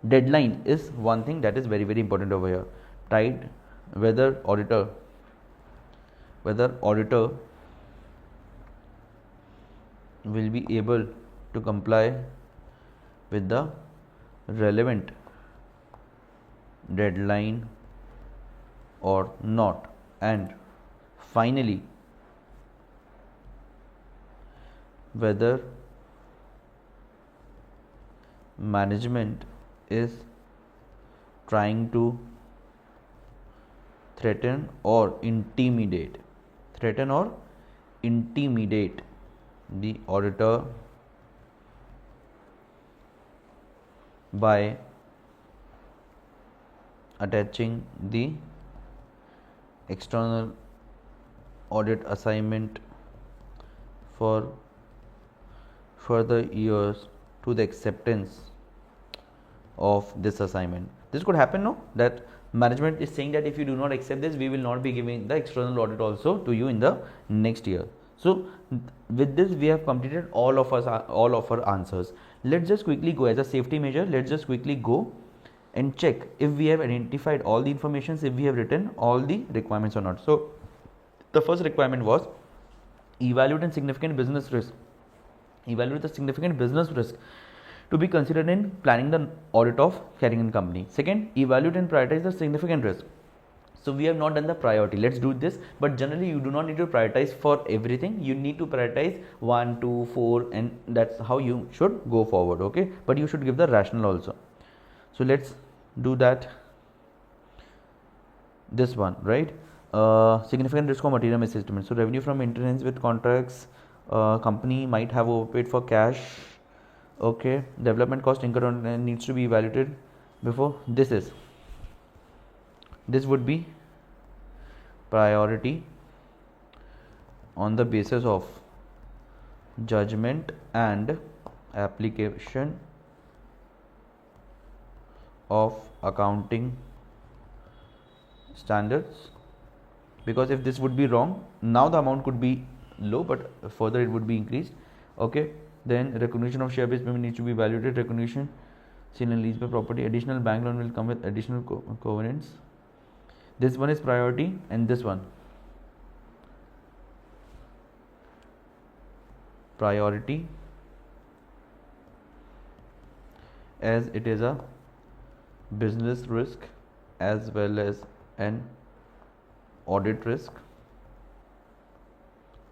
deadline is one thing that is very important over here. Tied, whether auditor will be able to comply with the relevant deadline or not. And finally, whether management is trying to threaten or intimidate the auditor by attaching the external audit assignment for further years to the acceptance of this assignment. This could happen, no? That management is saying that if you do not accept this, we will not be giving the external audit also to you in the next year. So with this we have completed all of our answers. Let's just quickly go as a safety measure. Let's just quickly go and check if we have identified all the informations, if we have written all the requirements or not. So the first requirement was evaluate and significant business risk Evaluate the significant business risk to be considered in planning the audit of carrying company. Second, evaluate and prioritize the significant risk. So we have not done the priority. Let's do this. But generally, you do not need to prioritize for everything. You need to prioritize 1, 2, 4, and that's how you should go forward. Okay, but you should give the rationale also. So let's do that. This one, right? Significant risk of material misstatement. So revenue from interference with contracts. Company might have overpaid for cash. Okay, development cost incurred on needs to be evaluated before. This would be priority on the basis of judgment and application of accounting standards, because if this would be wrong, now the amount could be low, but further it would be increased. Okay, then recognition of share based payment needs to be evaluated. Recognition, sale and lease by property. Additional bank loan will come with additional covenants. This one is priority, and this one priority, as it is a business risk as well as an audit risk.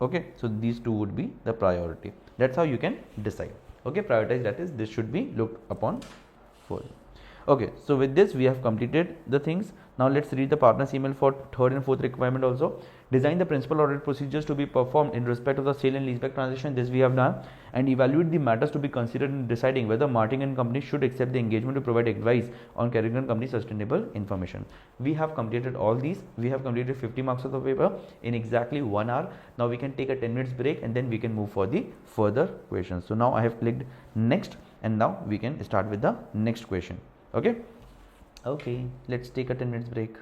Okay, so these two would be the priority. That's how you can decide. Okay, prioritize, that is, this should be looked upon further. Okay, so with this we have completed the things. Now let's read the partner's email for third and fourth requirement also. Design the principal audit procedures to be performed in respect of the sale and leaseback transaction. This we have done. And evaluate the matters to be considered in deciding whether Martin and Company should accept the engagement to provide advice on Carrigan Company sustainable information. We have completed all these. We have completed 50 marks of the paper in exactly 1 hour. Now we can take a 10 minutes break and then we can move for the further questions. So now I have clicked next, and now we can start with the next question. Okay, let's take a 10 minutes break.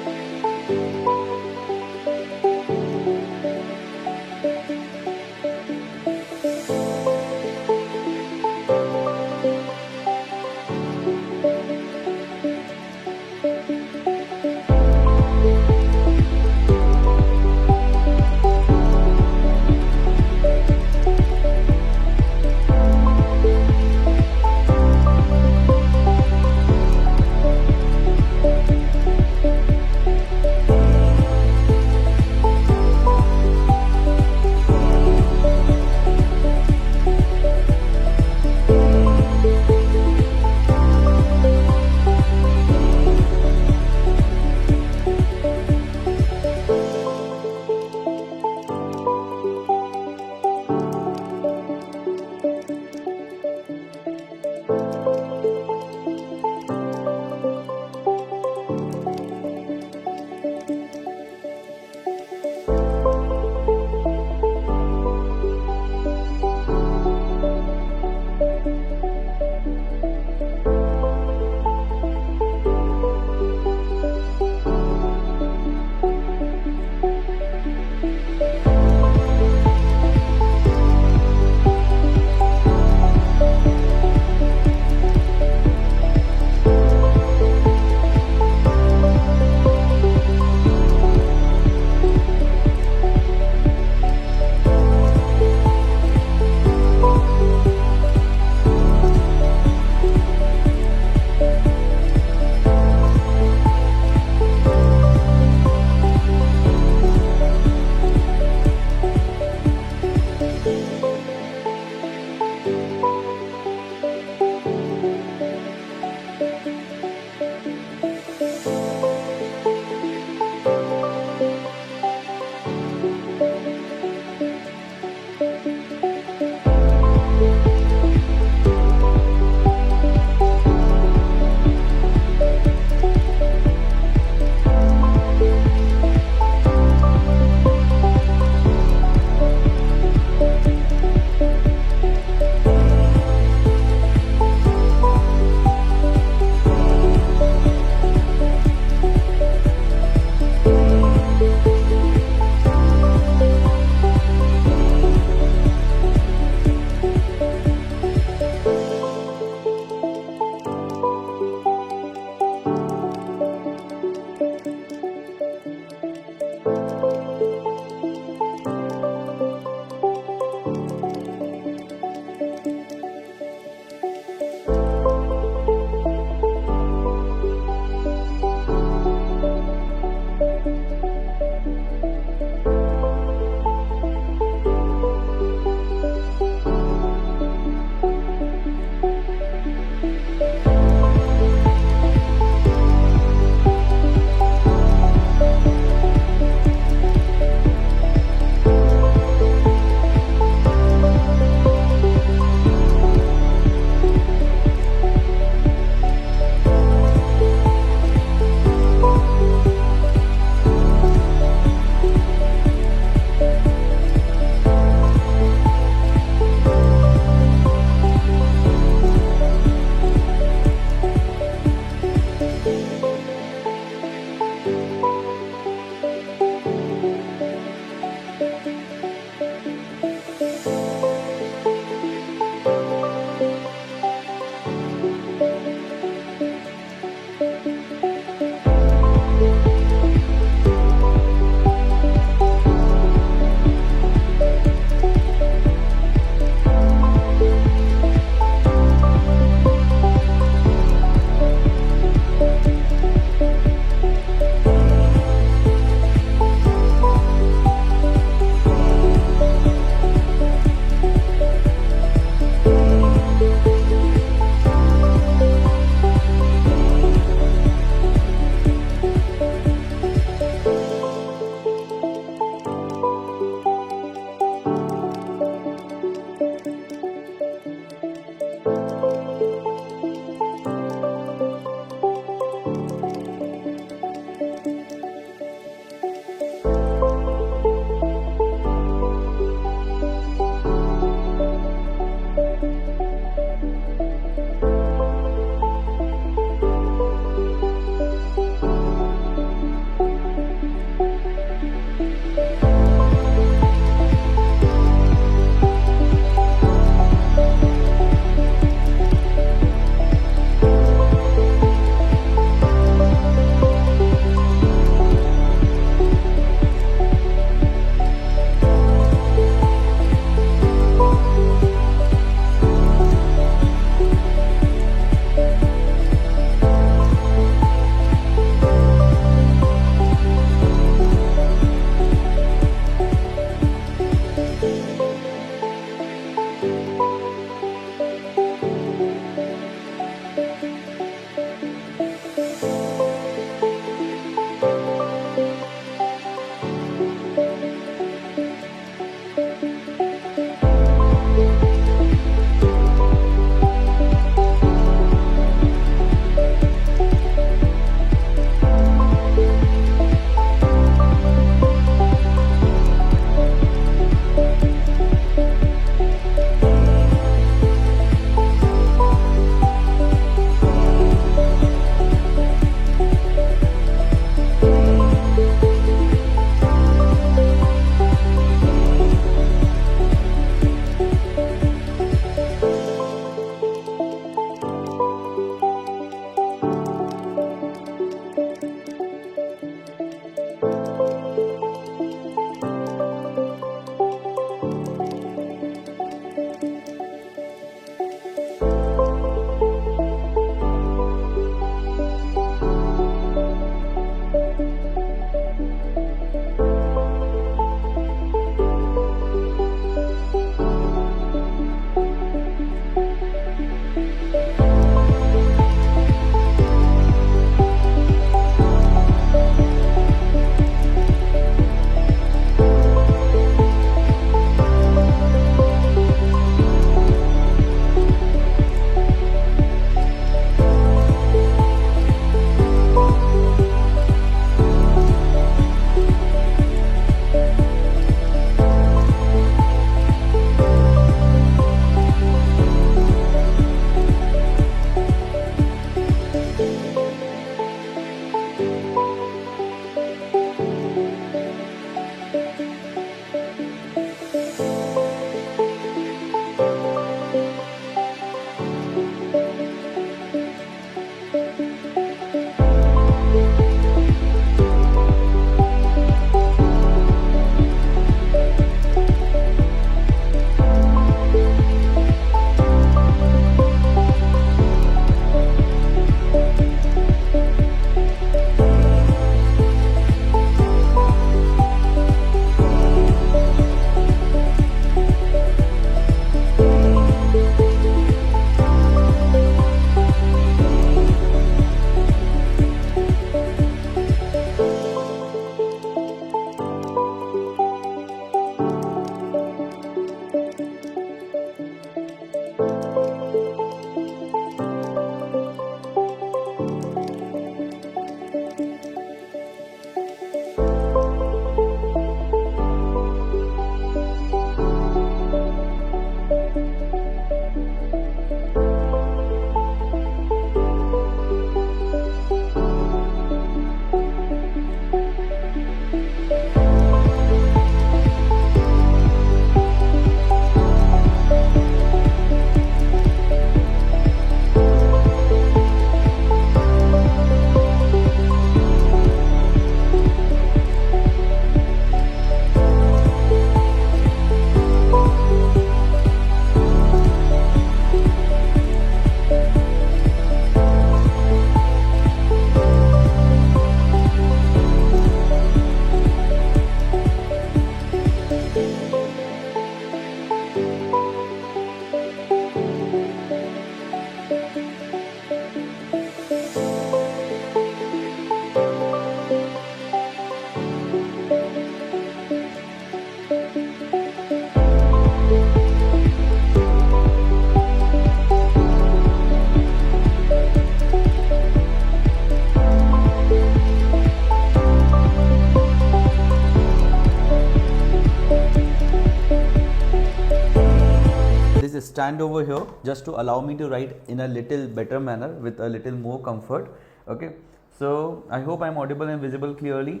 stand over here just to allow me to write in a little better manner with a little more comfort. Okay, so I hope I'm audible and visible clearly.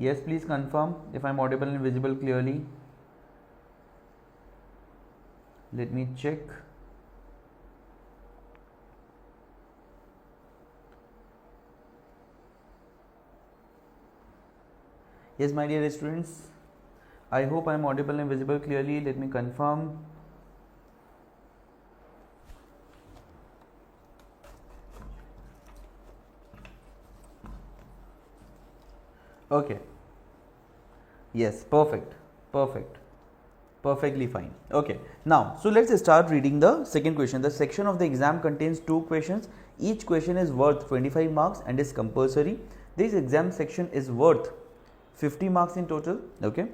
Yes, please confirm if I'm audible and visible clearly. Let me check. Yes, my dear students, I hope I am audible and visible clearly. Let me confirm. Okay. Yes, perfect. Perfectly fine. Okay. Now, so let's start reading the second question. The section of the exam contains 2 questions. Each question is worth 25 marks and is compulsory. This exam section is worth 50 marks in total. Okay.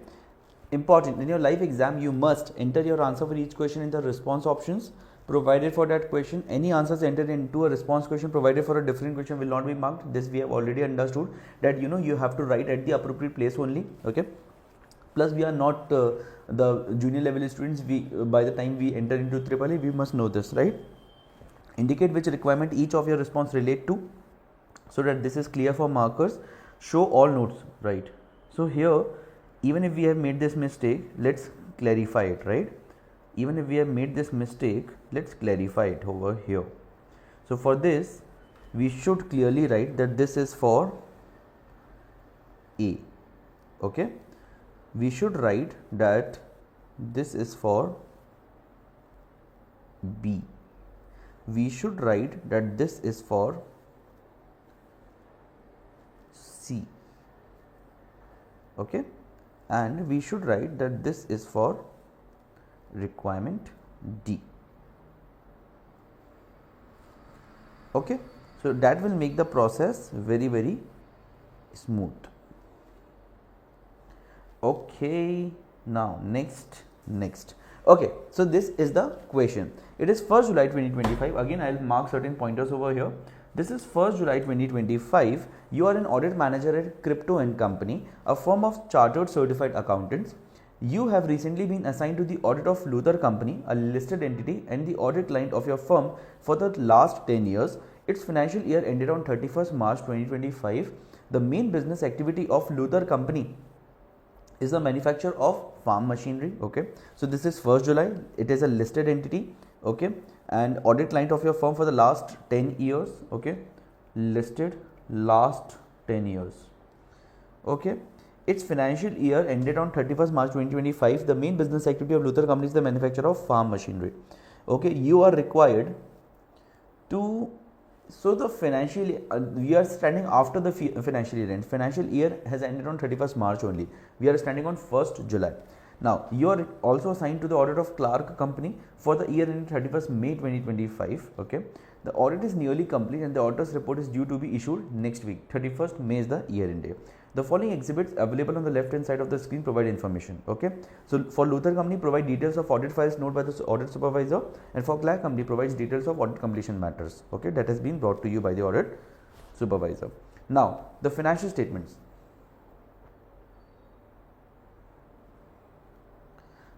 Important, in your live exam you must enter your answer for each question in the response options provided for that question. Any answers entered into a response question provided for a different question will not be marked. This we have already understood, that you have to write at the appropriate place only. Okay, plus we are not the junior level students. We by the time we enter into AAA, we must know this, right? Indicate which requirement each of your response relate to, so that this is clear for markers. Show all notes, right? So here, even if we have made this mistake, let's clarify it, right? Even if we have made this mistake, let's clarify it over here. So for this, we should clearly write that this is for A. Okay, we should write that this is for B. We should write that this is for C. Okay, and we should write that this is for requirement D. Okay, so that will make the process very smooth. Okay, now next. Okay, so this is the question. It is 1st July 2025. Again, I will mark certain pointers over here. This is 1st July 2025. You are an audit manager at Crypto & Company, a firm of chartered certified accountants. You have recently been assigned to the audit of Luther Company, a listed entity and the audit client of your firm for the last 10 years. Its financial year ended on 31st March 2025. The main business activity of Luther Company is the manufacture of farm machinery. Okay, so this is 1st July. It is a listed entity. Okay, and audit client of your firm for the last 10 years. Okay, listed last 10 years. Okay, its financial year ended on 31st March 2025. The main business activity of Luther Company is the manufacture of farm machinery. Okay, you are required to, so the financial, we are standing after the financial year end. Financial year has ended on 31st March only. We are standing on 1st July. Now, you are also assigned to the audit of Clark Company for the year ended 31st May 2025. Okay, the audit is nearly complete and the auditor's report is due to be issued next week. 31st May is the year end day. The following exhibits available on the left hand side of the screen provide information. Okay, so for Luther Company, provide details of audit files noted by the audit supervisor, and for Clark Company provides details of audit completion matters. Okay, that has been brought to you by the audit supervisor. Now, the financial statements.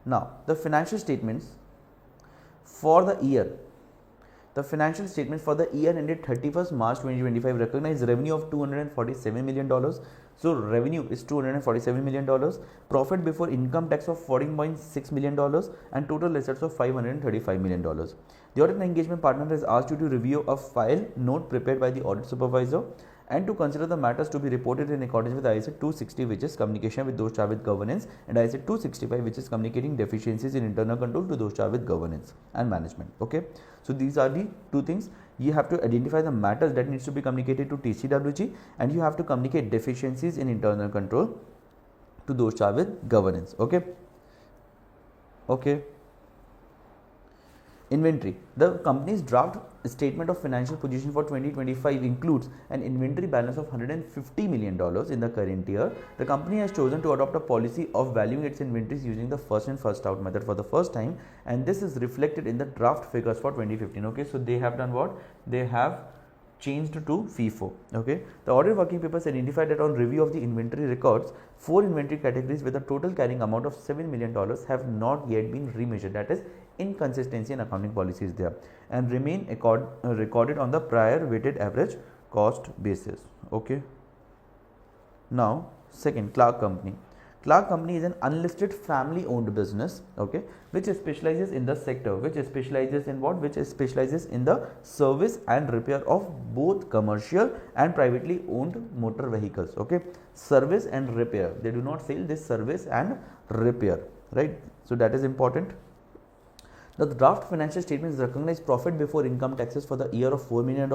Now, the financial statements for the year. The financial statements for the year ended 31st March 2025 recognize revenue of $247 million. So, revenue is $247 million, profit before income tax of $14.6 million, and total assets of $535 million. The audit engagement partner has asked you to review a file note prepared by the audit supervisor and to consider the matters to be reported in accordance with ISA 260, which is communication with those charged with governance, and ISA 265, which is communicating deficiencies in internal control to those charged with governance and management. Okay, so these are the 2 things. You have to identify the matters that needs to be communicated to TCWG, and you have to communicate deficiencies in internal control to those charged with governance. Okay. Inventory. The company's draft statement of financial position for 2025 includes an inventory balance of $150 million in the current year. The company has chosen to adopt a policy of valuing its inventories using the first in first out method for the first time, and this is reflected in the draft figures for 2015. Okay, so they have done what? They have changed to FIFO. Okay, the audit working papers identified that on review of the inventory records, 4 inventory categories with a total carrying amount of $7 million have not yet been remeasured. That is, inconsistency in accounting policies there and remain recorded on the prior weighted average cost basis. Okay. Now, second, Clark Company. Clark Company is an unlisted family-owned business, okay, which specializes in the sector, which specializes in what? Which specializes in the service and repair of both commercial and privately owned motor vehicles, okay. Service and repair. They do not sell, this service and repair, right? So that is important. The draft financial statements recognize profit before income taxes for the year of $4 million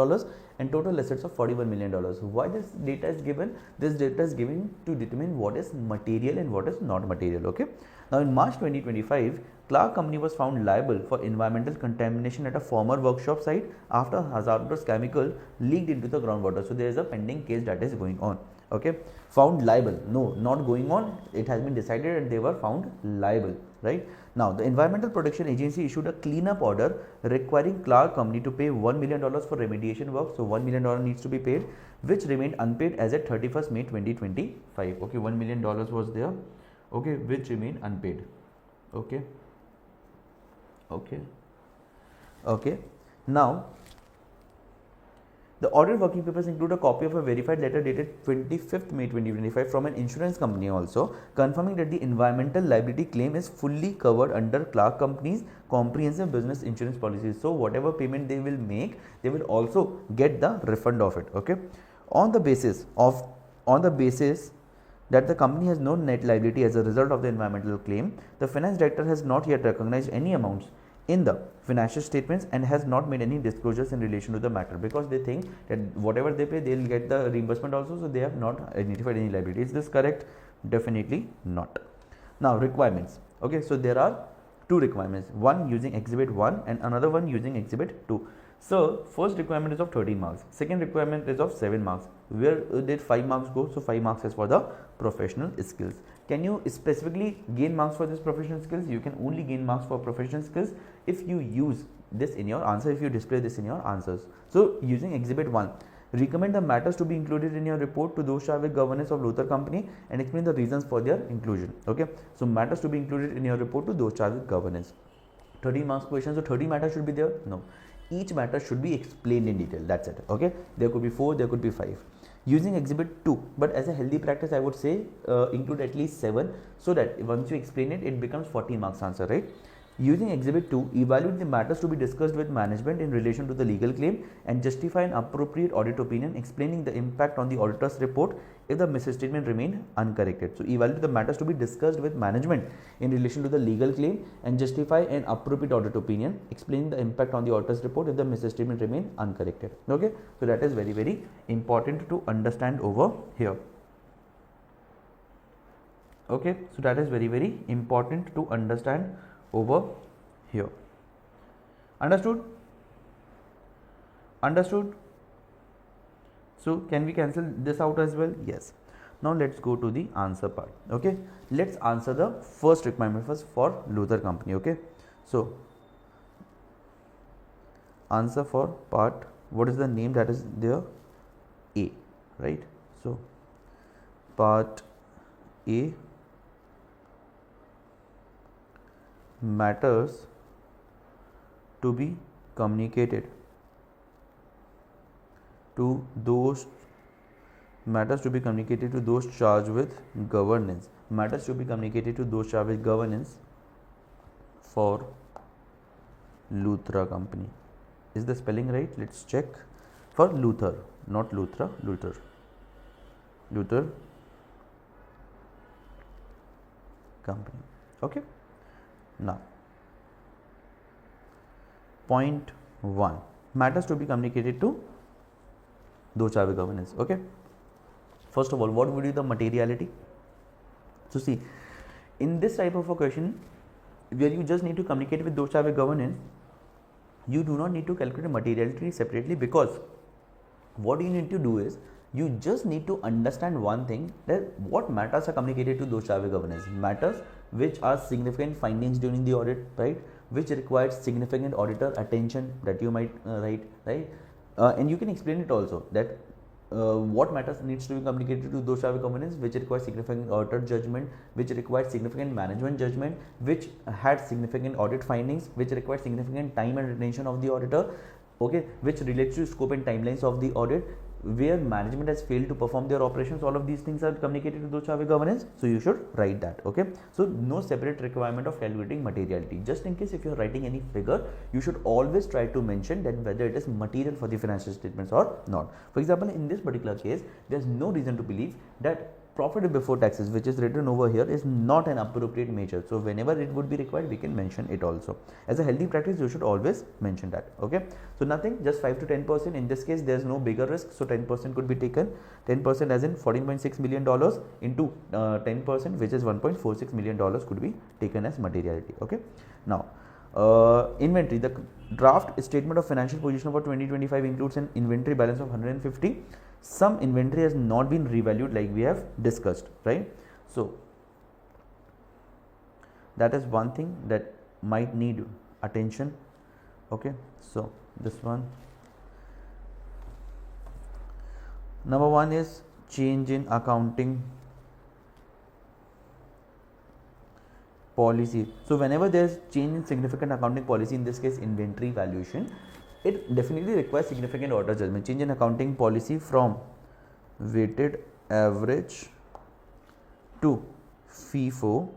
and total assets of $41 million. Why this data is given? This data is given to determine what is material and what is not material. Okay. Now in March 2025, Clark Company was found liable for environmental contamination at a former workshop site after hazardous chemical leaked into the groundwater. So there is a pending case that is going on. Okay. Found liable. No, not going on. It has been decided and they were found liable. Right. Now, the Environmental Protection Agency issued a cleanup order requiring Clark Company to pay $1 million for remediation work. So, $1 million needs to be paid, which remained unpaid as at 31st May 2025. Okay, $1 million was there, okay, which remained unpaid. Okay. Okay. Okay. Now, the audit working papers include a copy of a verified letter dated 25th May 2025 from an insurance company also confirming that the environmental liability claim is fully covered under Clark Company's comprehensive business insurance policies. So whatever payment they will make, they will also get the refund of it. Okay. On the basis that the company has no net liability as a result of the environmental claim, the finance director has not yet recognized any amounts in the financial statements and has not made any disclosures in relation to the matter because they think that whatever they pay, they will get the reimbursement also. So they have not identified any liability. Is this correct? Definitely not. Now, requirements. Okay, so there are two requirements, one using exhibit 1 and another one using exhibit 2. So first requirement is of 13 marks, second requirement is of 7 marks. Where did 5 marks go? So 5 marks is for the professional skills. Can you specifically gain marks for this professional skills? You can only gain marks for professional skills if you use this in your answer, if you display this in your answers. So using exhibit 1, recommend the matters to be included in your report to those charged with governance of Luther Company and explain the reasons for their inclusion. Okay, so matters to be included in your report to those charged with governance. 30 marks question, so 30 matters should be there? No, each matter should be explained in detail. That's it. Okay, there could be 4, there could be 5. Using exhibit 2, but as a healthy practice I would say include at least 7 so that once you explain it, it becomes 40 marks answer, right? Using exhibit 2, evaluate the matters to be discussed with management in relation to the legal claim and justify an appropriate audit opinion explaining the impact on the auditor's report if the misstatement remained uncorrected. So evaluate the matters to be discussed with management in relation to the legal claim and justify an appropriate audit opinion explaining the impact on the auditor's report if the misstatement remained uncorrected. Okay, so that is very, very important to understand over here. Okay, so that is very, very important to understand over here. Understood? Understood? So can we cancel this out as well? Yes. Now let's go to the answer part. Okay, let's answer the first requirement first for Luther Company. Okay, so answer for part, what is the name that is there? A, right? So part A, matters to be communicated to those charged with governance. Matters to be communicated to those charged with governance for Luther Company. Is the spelling right? Let's check. For Luther, not Luthra, Luther Company. Okay. Now, point 1, matters to be communicated to those charged with governance. Okay. First of all, what would be the materiality? So see, in this type of a question where you just need to communicate with those charged with governance, you do not need to calculate materiality separately, because what you need to do is you just need to understand one thing, that what matters are communicated to those charged with governance. Matters which are significant findings during the audit, right, which requires significant auditor attention, that you might write, right, and you can explain it also that what matters needs to be communicated to those type of companies which require significant auditor judgment, which require significant management judgment, which had significant audit findings, which require significant time and attention of the auditor, okay, which relates to scope and timelines of the audit, where management has failed to perform their operations. All of these things are communicated to those Chave governance, so you should write that. Okay, so no separate requirement of calculating materiality. Just in case if you are writing any figure, you should always try to mention that whether it is material for the financial statements or not. For example, in this particular case, there is no reason to believe that profit before taxes, which is written over here, is not an appropriate measure. So whenever it would be required, we can mention it also. As a healthy practice, you should always mention that. Okay, so nothing, just 5 to 10%. In this case, there is no bigger risk, so 10% could be taken. 10% as in $14.6 million into 10%, which is $1.46 million, could be taken as materiality. Okay, now inventory. The draft statement of financial position for 2025 includes an inventory balance of 150. Some inventory has not been revalued, like we have discussed, right? So that is one thing that might need attention. Okay, so this one, number one is change in accounting policy. So whenever there is change in significant accounting policy, in this case inventory valuation, it definitely requires significant auditor judgment. Change in accounting policy from weighted average to FIFO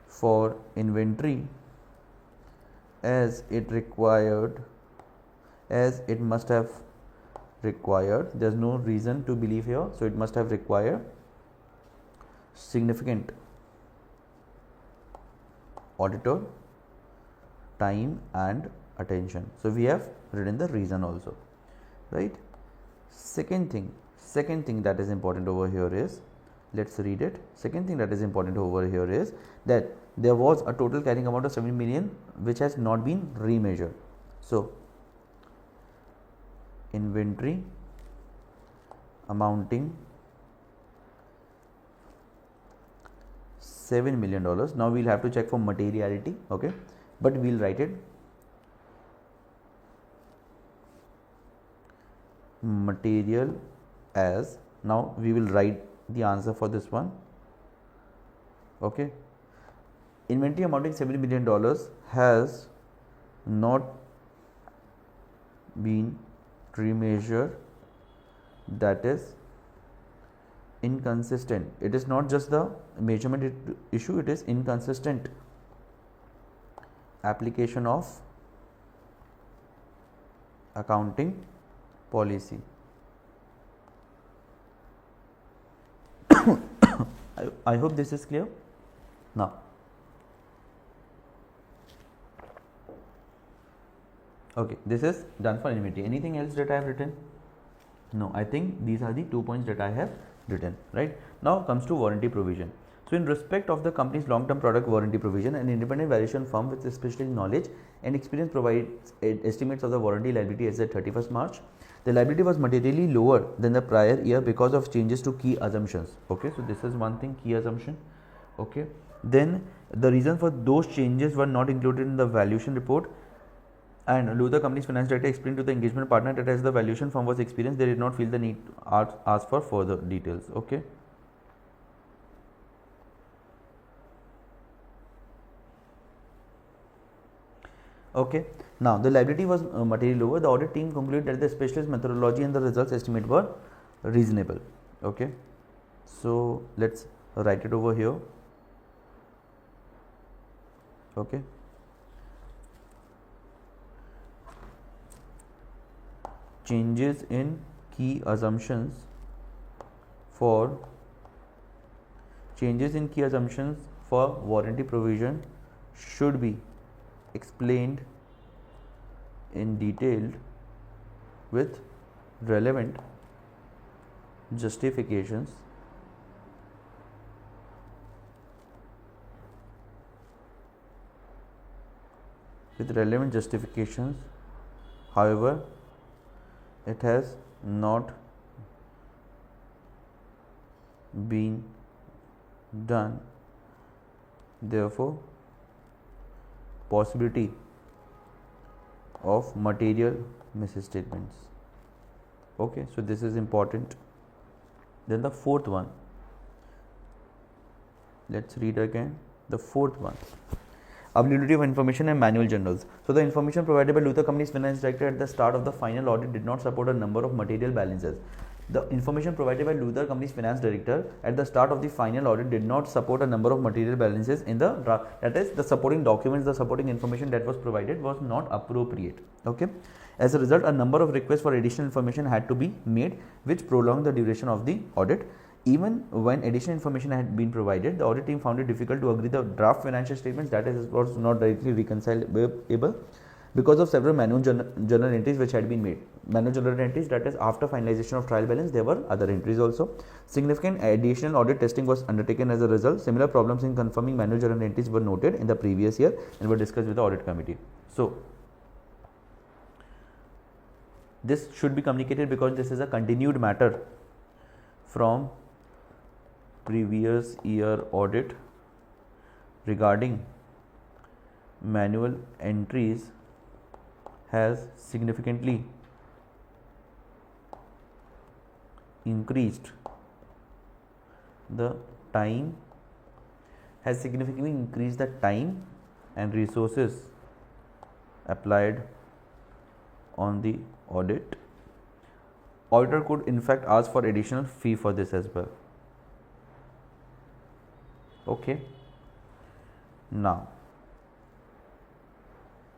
for inventory, as it must have required, there is no reason to believe here, so it must have required significant auditor time and attention. So we have written the reason also, right? Second thing that is important over here is, let's read it. Second thing that is important over here is that there was a total carrying amount of 7 million which has not been remeasured. So inventory amounting $7 million. Now we'll have to check for materiality. Okay, but we'll write it material as, now we will write the answer for this one. Okay, inventory amounting $7 million has not been remeasured, that is inconsistent. It is not just the measurement issue, it is inconsistent application of accounting policy. I hope this is clear. Now okay, this is done for inventory. Anything else that I have written? No, I think these are the 2 points that I have written. Right, now comes to warranty provision. So in respect of the company's long-term product warranty provision, an independent valuation firm with specialist knowledge and experience provides estimates of the warranty liability as at 31st March. The liability was materially lower than the prior year because of changes to key assumptions. Okay, so this is one thing, key assumption. Okay, then the reason for those changes were not included in the valuation report, and though the company's finance director explained to the engagement partner that as the valuation firm was experienced, they did not feel the need to ask for further details. Okay, okay, now the liability was materially lower. The audit team concluded that the specialist methodology and the results estimate were reasonable. Okay, so let's write it over here. Okay, changes in key assumptions for warranty provision should be explained in detail with relevant justifications However, it has not been done. Therefore, possibility of material misstatements. Okay, so this is important. Then the fourth one, let's read again the fourth one. Availability of information and manual journals. So the information provided by Luther Company's finance director at the start of the final audit did not support a number of material balances. The information provided by Luther Company's finance director at the start of the final audit did not support a number of material balances in the draft. That is, the supporting documents, the supporting information that was provided was not appropriate. Okay. As a result, a number of requests for additional information had to be made, which prolonged the duration of the audit. Even when additional information had been provided, the audit team found it difficult to agree the draft financial statements, that is, was not directly reconcilable because of several manual journal entries which had been made. Manual journal entries, that is, after finalization of trial balance, there were other entries also. Significant additional audit testing was undertaken as a result. Similar problems in confirming manual journal entries were noted in the previous year and were discussed with the audit committee. So this should be communicated because this is a continued matter from previous year audit regarding manual entries has significantly increased the time and resources applied on the audit. Auditor could in fact ask for additional fee for this as well. Okay. Now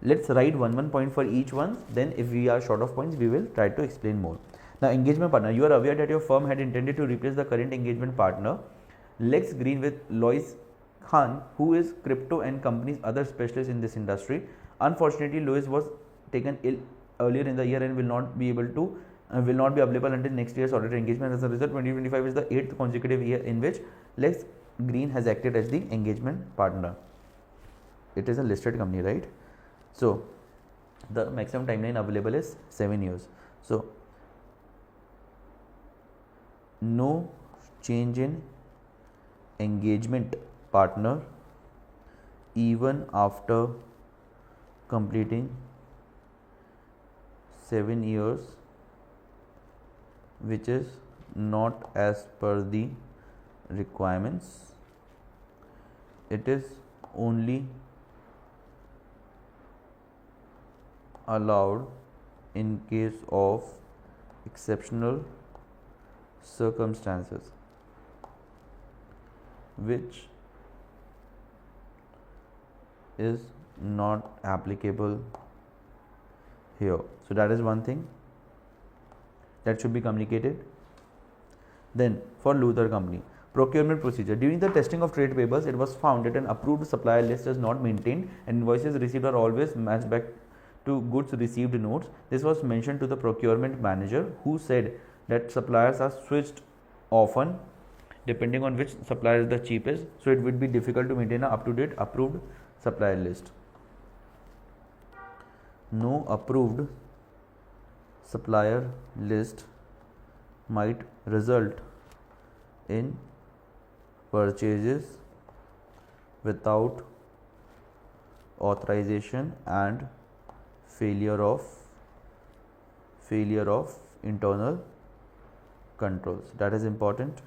let's write one point for each one. Then if we are short of points, we will try to explain more. Now, engagement partner. You are aware that your firm had intended to replace the current engagement partner Lex Green with Lois Khan, who is crypto and company's other specialist in this industry. Unfortunately, Lois was taken ill earlier in the year and will not be available until next year's audit engagement. As a result, 2025 is the 8th consecutive year in which Lex Green has acted as the engagement partner. It is a listed company, right? So the maximum timeline available is 7 years. So no change in engagement partner even after completing 7 years, which is not as per the requirements. It is only allowed in case of exceptional circumstances, which is not applicable here. So that is one thing that should be communicated. Then for Luther Company, procurement procedure. During the testing of trade payables, it was found that an approved supplier list is not maintained and invoices received are always matched back to goods received notes. This was mentioned to the procurement manager, who said that suppliers are switched often depending on which supplier is the cheapest, so it would be difficult to maintain an up-to-date approved supplier list. No approved supplier list might result in purchases without authorization and failure of internal controls. That is important.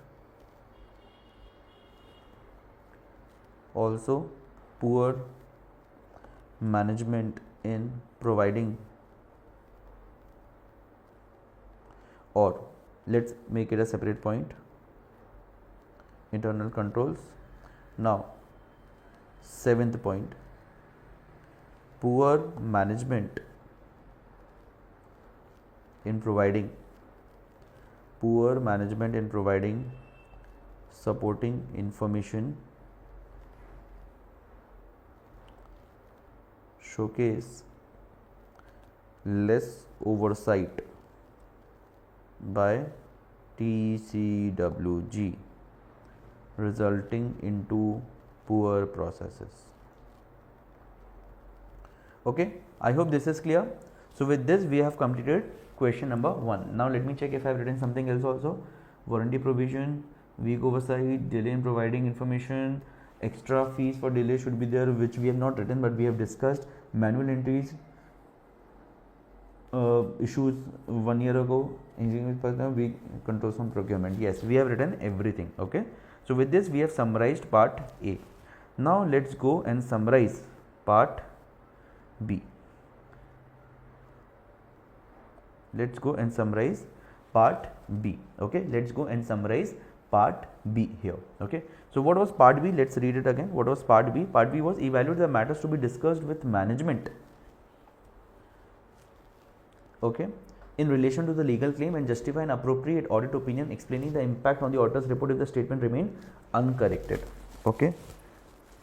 Also, poor management in providing, or let's make it a separate point, internal controls. Now, 7th point, poor management in providing supporting information showcase less oversight by TCWG, resulting into poor processes. Okay, I hope this is clear. So with this we have completed question number 1. Now let me check if I have written something else also. Warranty provision, weak oversight, delay in providing information, extra fees for delay should be there, which we have not written but we have discussed. Manual entries, issues 1 year ago. Engineering partner, we controls on procurement. Yes, we have written everything. Okay, so with this we have summarized part A. Now let's go and summarize part B. Let's go and summarize part B. Okay, let's go and summarize part B here. Okay, so what was part B? Let's read it again. What was part B? Part B was evaluate the matters to be discussed with management. Okay, in relation to the legal claim and justify an appropriate audit opinion explaining the impact on the auditor's report if the statement remained uncorrected. Okay,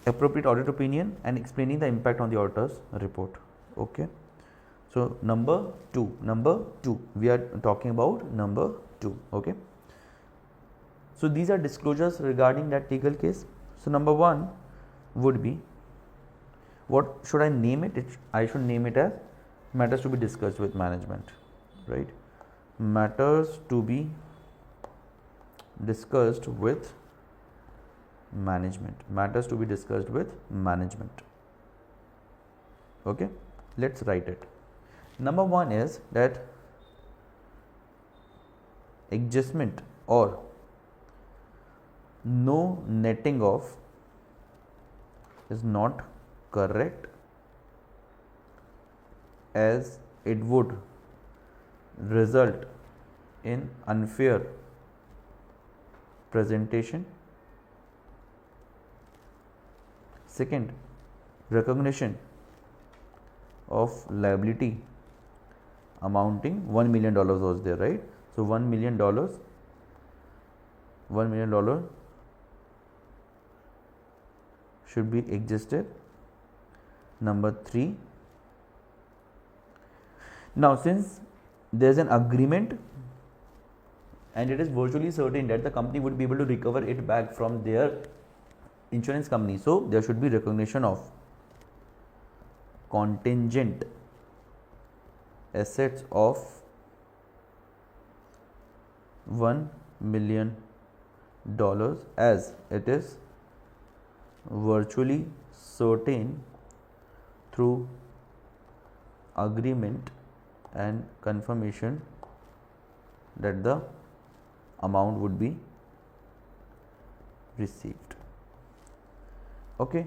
appropriate audit opinion and explaining the impact on the auditor's report. Okay, so number two, we are talking about number 2. Okay, so these are disclosures regarding that legal case. So number 1 would be, what should I name it? I should name it as matters to be discussed with management, right? Matters to be discussed with management. Matters to be discussed with management. Okay, let's write it. Number 1 is that adjustment or no netting off is not correct, as it would result in unfair presentation. Second, recognition of liability amounting $1 million was there, right? So $1 million should be adjusted. Number 3, now since there is an agreement and it is virtually certain that the company would be able to recover it back from their insurance company, so there should be recognition of contingent assets of $1 million, as it is virtually certain through agreement and confirmation that the amount would be received. Okay,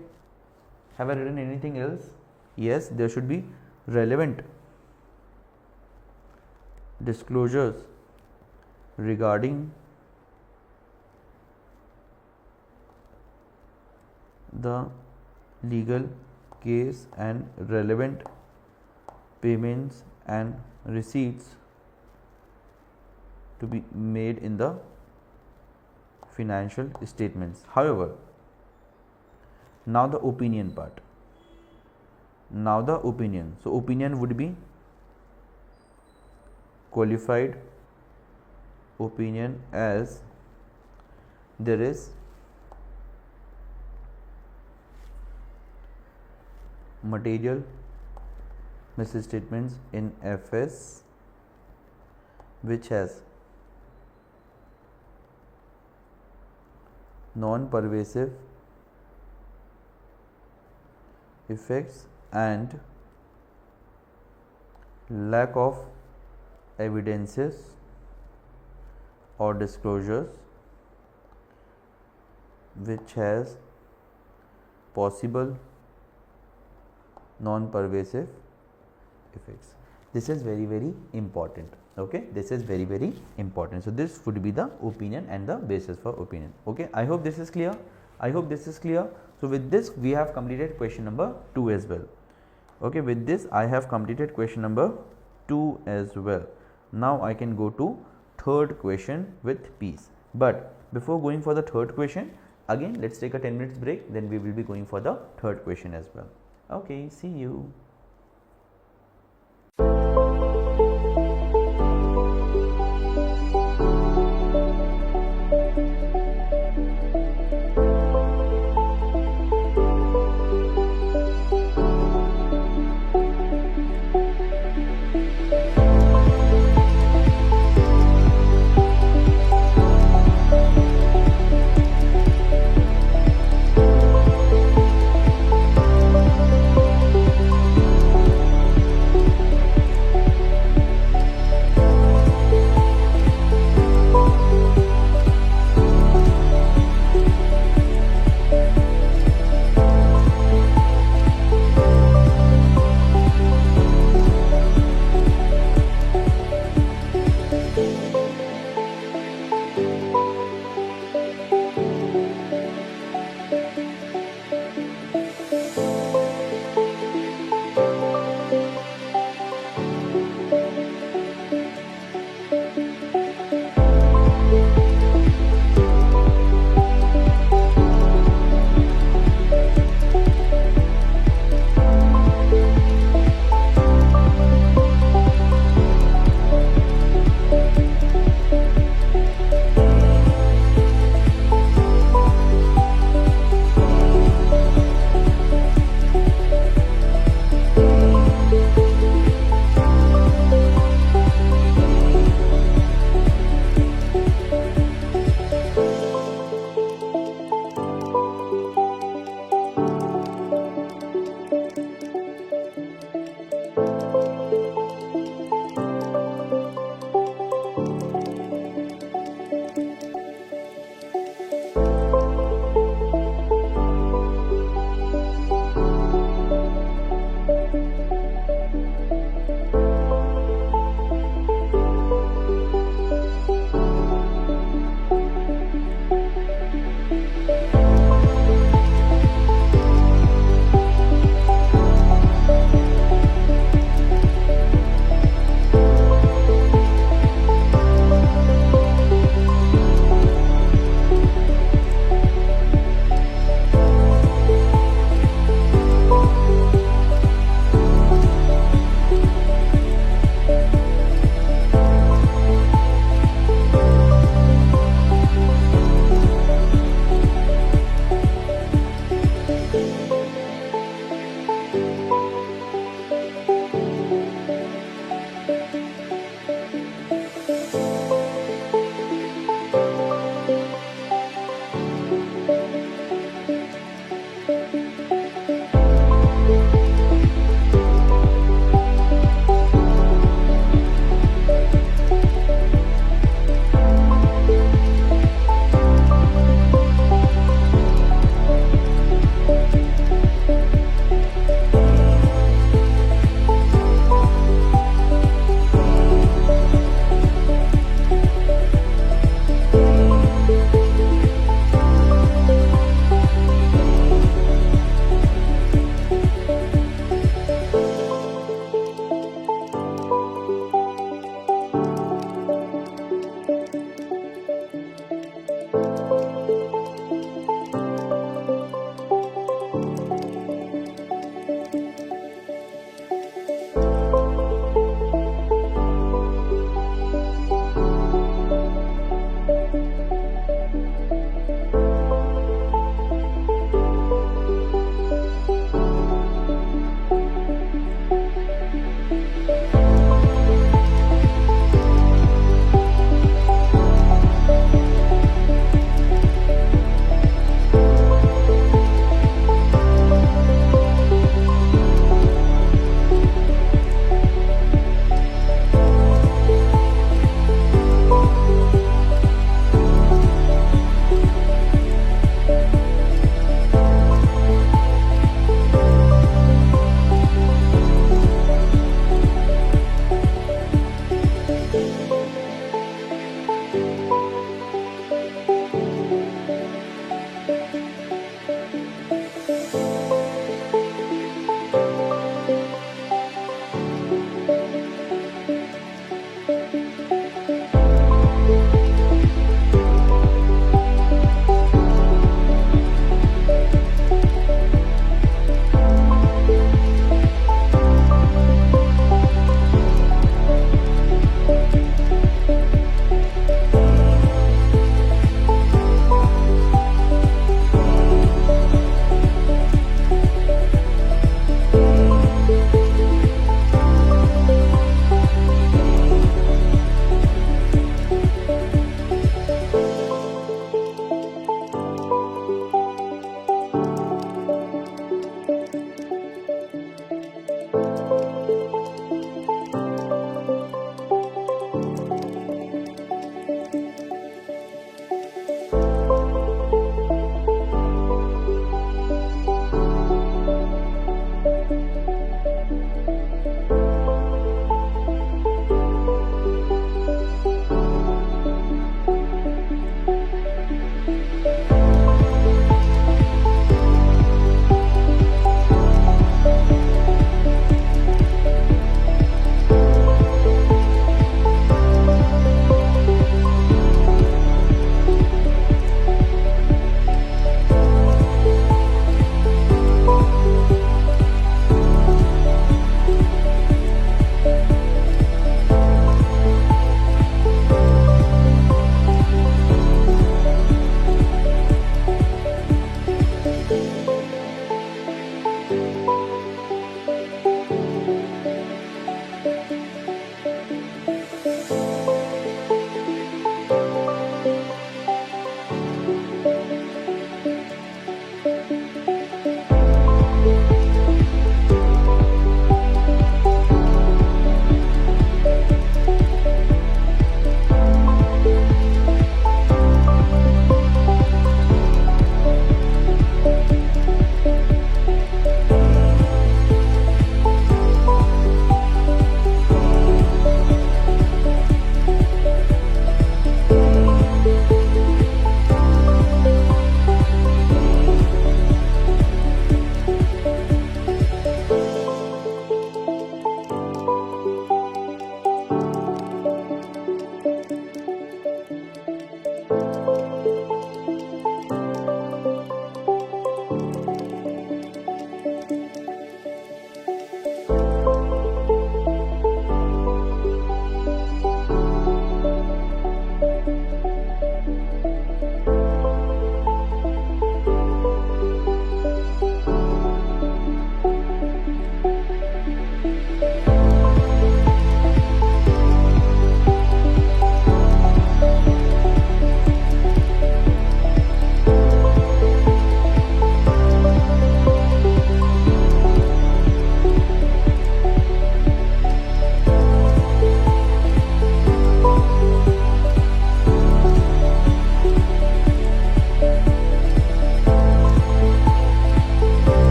have I written anything else? Yes, there should be relevant disclosures regarding the legal case and relevant payments and receipts to be made in the financial statements. However, now the opinion part. Now the opinion. So opinion would be qualified opinion, as there is material misstatements in FS which has non-pervasive effects and lack of evidences or disclosures which has possible non-pervasive effects. This is very, very important. Okay, this is very, very important. So this would be the opinion and the basis for opinion. Okay, I hope this is clear. I hope this is clear. So with this we have completed question number 2 as well. Okay, with this I have completed question number 2 as well. Now I can go to third question with peace. But before going for the third question, again let's take a 10 minutes break, then we will be going for the third question as well. Okay, see you.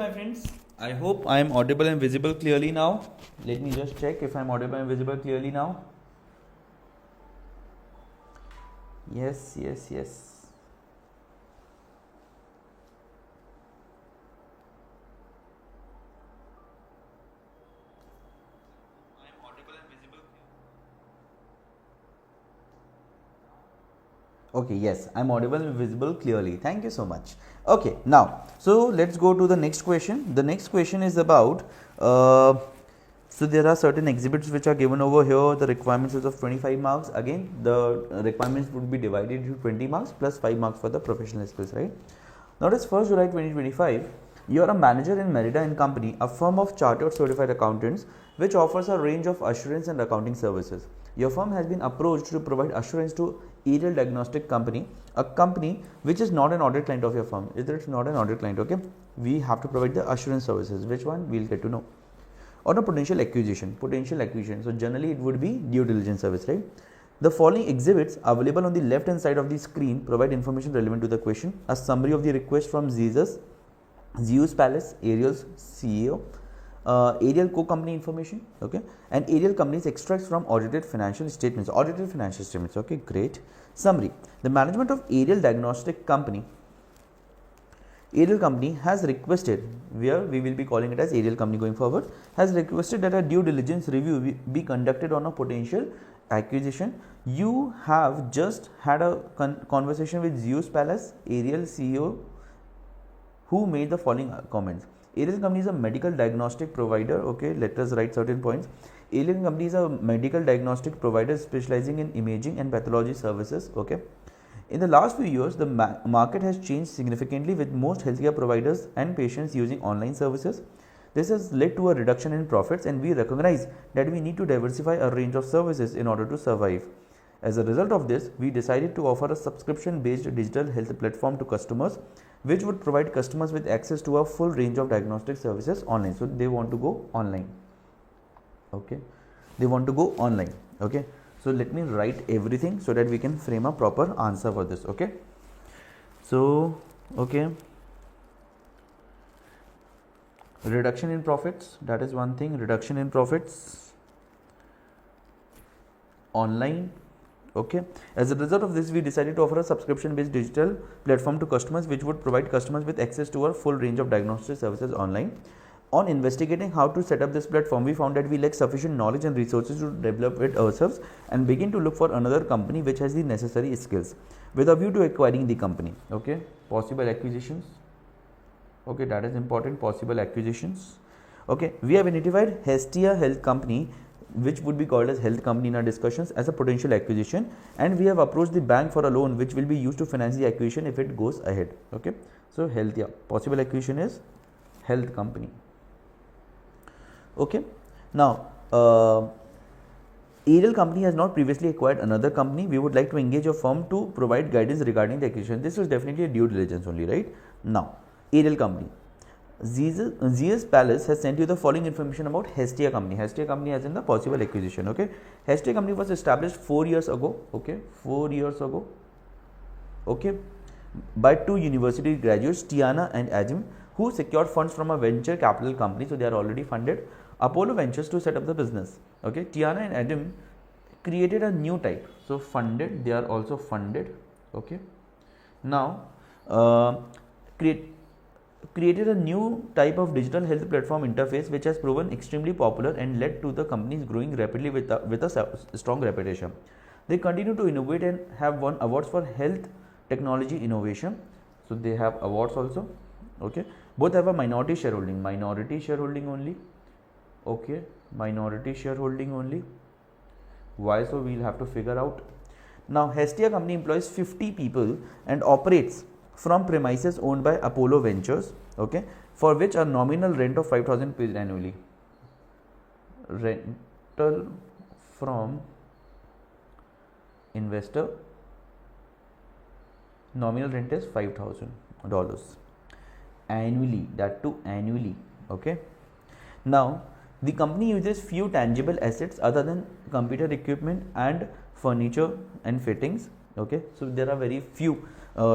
my friends. I hope I am audible and visible clearly now. Let me just check if I am audible and visible clearly now. Yes. Okay, yes, I'm audible and visible clearly. Thank you so much. Okay, now, so let's go to the next question. The next question is about, so there are certain exhibits which are given over here. The requirements is of 25 marks. Again, the requirements would be divided into 20 marks plus 5 marks for the professional skills, right? Now, it's 1st July 2025. You are a manager in Merida & Company, a firm of chartered certified accountants which offers a range of assurance and accounting services. Your firm has been approached to provide assurance to Aerial Diagnostic Company, a company which is not an audit client of your firm. It's not an audit client, okay? We have to provide the assurance services. Which one? We'll get to know. On a potential acquisition. So generally it would be due diligence service, right? The following exhibits available on the left hand side of the screen provide information relevant to the question. A summary of the request from Zeus Palace, Aerial's CEO, Aerial co-company information, okay, and Aerial company's extracts from audited financial statements. Okay, great. Summary: the management of Aerial Diagnostic Company, Aerial company has requested, where we will be calling it as Aerial company going forward, has requested that a due diligence review be conducted on a potential acquisition. You have just had a conversation with Zeus Palace, Aerial CEO, who made the following comments. Aerial company is a medical diagnostic provider. Okay, let us write certain points. Aerial company is a medical diagnostic provider specializing in imaging and pathology services. Okay. In the last few years, the market has changed significantly, with most healthcare providers and patients using online services. This has led to a reduction in profits, and we recognize that we need to diversify a range of services in order to survive. As a result of this, we decided to offer a subscription-based digital health platform to customers, which would provide customers with access to a full range of diagnostic services online. So they want to go online. Okay, they want to go online. Okay, so let me write everything so that we can frame a proper answer for this. Okay, so okay, reduction in profits, that is one thing. Reduction in profits online. Okay, as a result of this, we decided to offer a subscription based digital platform to customers, which would provide customers with access to our full range of diagnostic services online. On investigating how to set up this platform, we found that we lack sufficient knowledge and resources to develop it ourselves, and begin to look for another company which has the necessary skills, with a view to acquiring the company. Okay, possible acquisitions. Okay, that is important. Possible acquisitions. Okay, we have identified Hestia Health Company, which would be called as health company in our discussions, as a potential acquisition, and we have approached the bank for a loan which will be used to finance the acquisition if it goes ahead. Okay, so health, yeah, possible acquisition is health company. Okay, now Aerial company has not previously acquired another company. We would like to engage a firm to provide guidance regarding the acquisition. This is definitely a due diligence only, right? Now, Aerial company. Zeus Palace has sent you the following information about Hestia company. Hestia company as in the possible acquisition. Okay, Hestia company was established 4 years ago. Okay, 4 years ago. Okay, by 2 university graduates, Tiana and Adam, who secured funds from a venture capital company. So they are already funded. Apollo Ventures to set up the business. Okay, Tiana and Adam created a new type. So funded, they are also funded. Okay, now created a new type of digital health platform interface, which has proven extremely popular and led to the companies growing rapidly with a strong reputation. They continue to innovate and have won awards for health technology innovation. So they have awards also. Okay, both have a minority shareholding only. Okay, minority shareholding only. Why? So we'll have to figure out. Now, Hestia company employs 50 people and operates from premises owned by Apollo Ventures, okay, for which a nominal rent of 5,000 paid annually. Rental from investor, nominal rent is $5,000 annually, that too annually. Okay, now the company uses few tangible assets other than computer equipment and furniture and fittings. Okay, so there are very few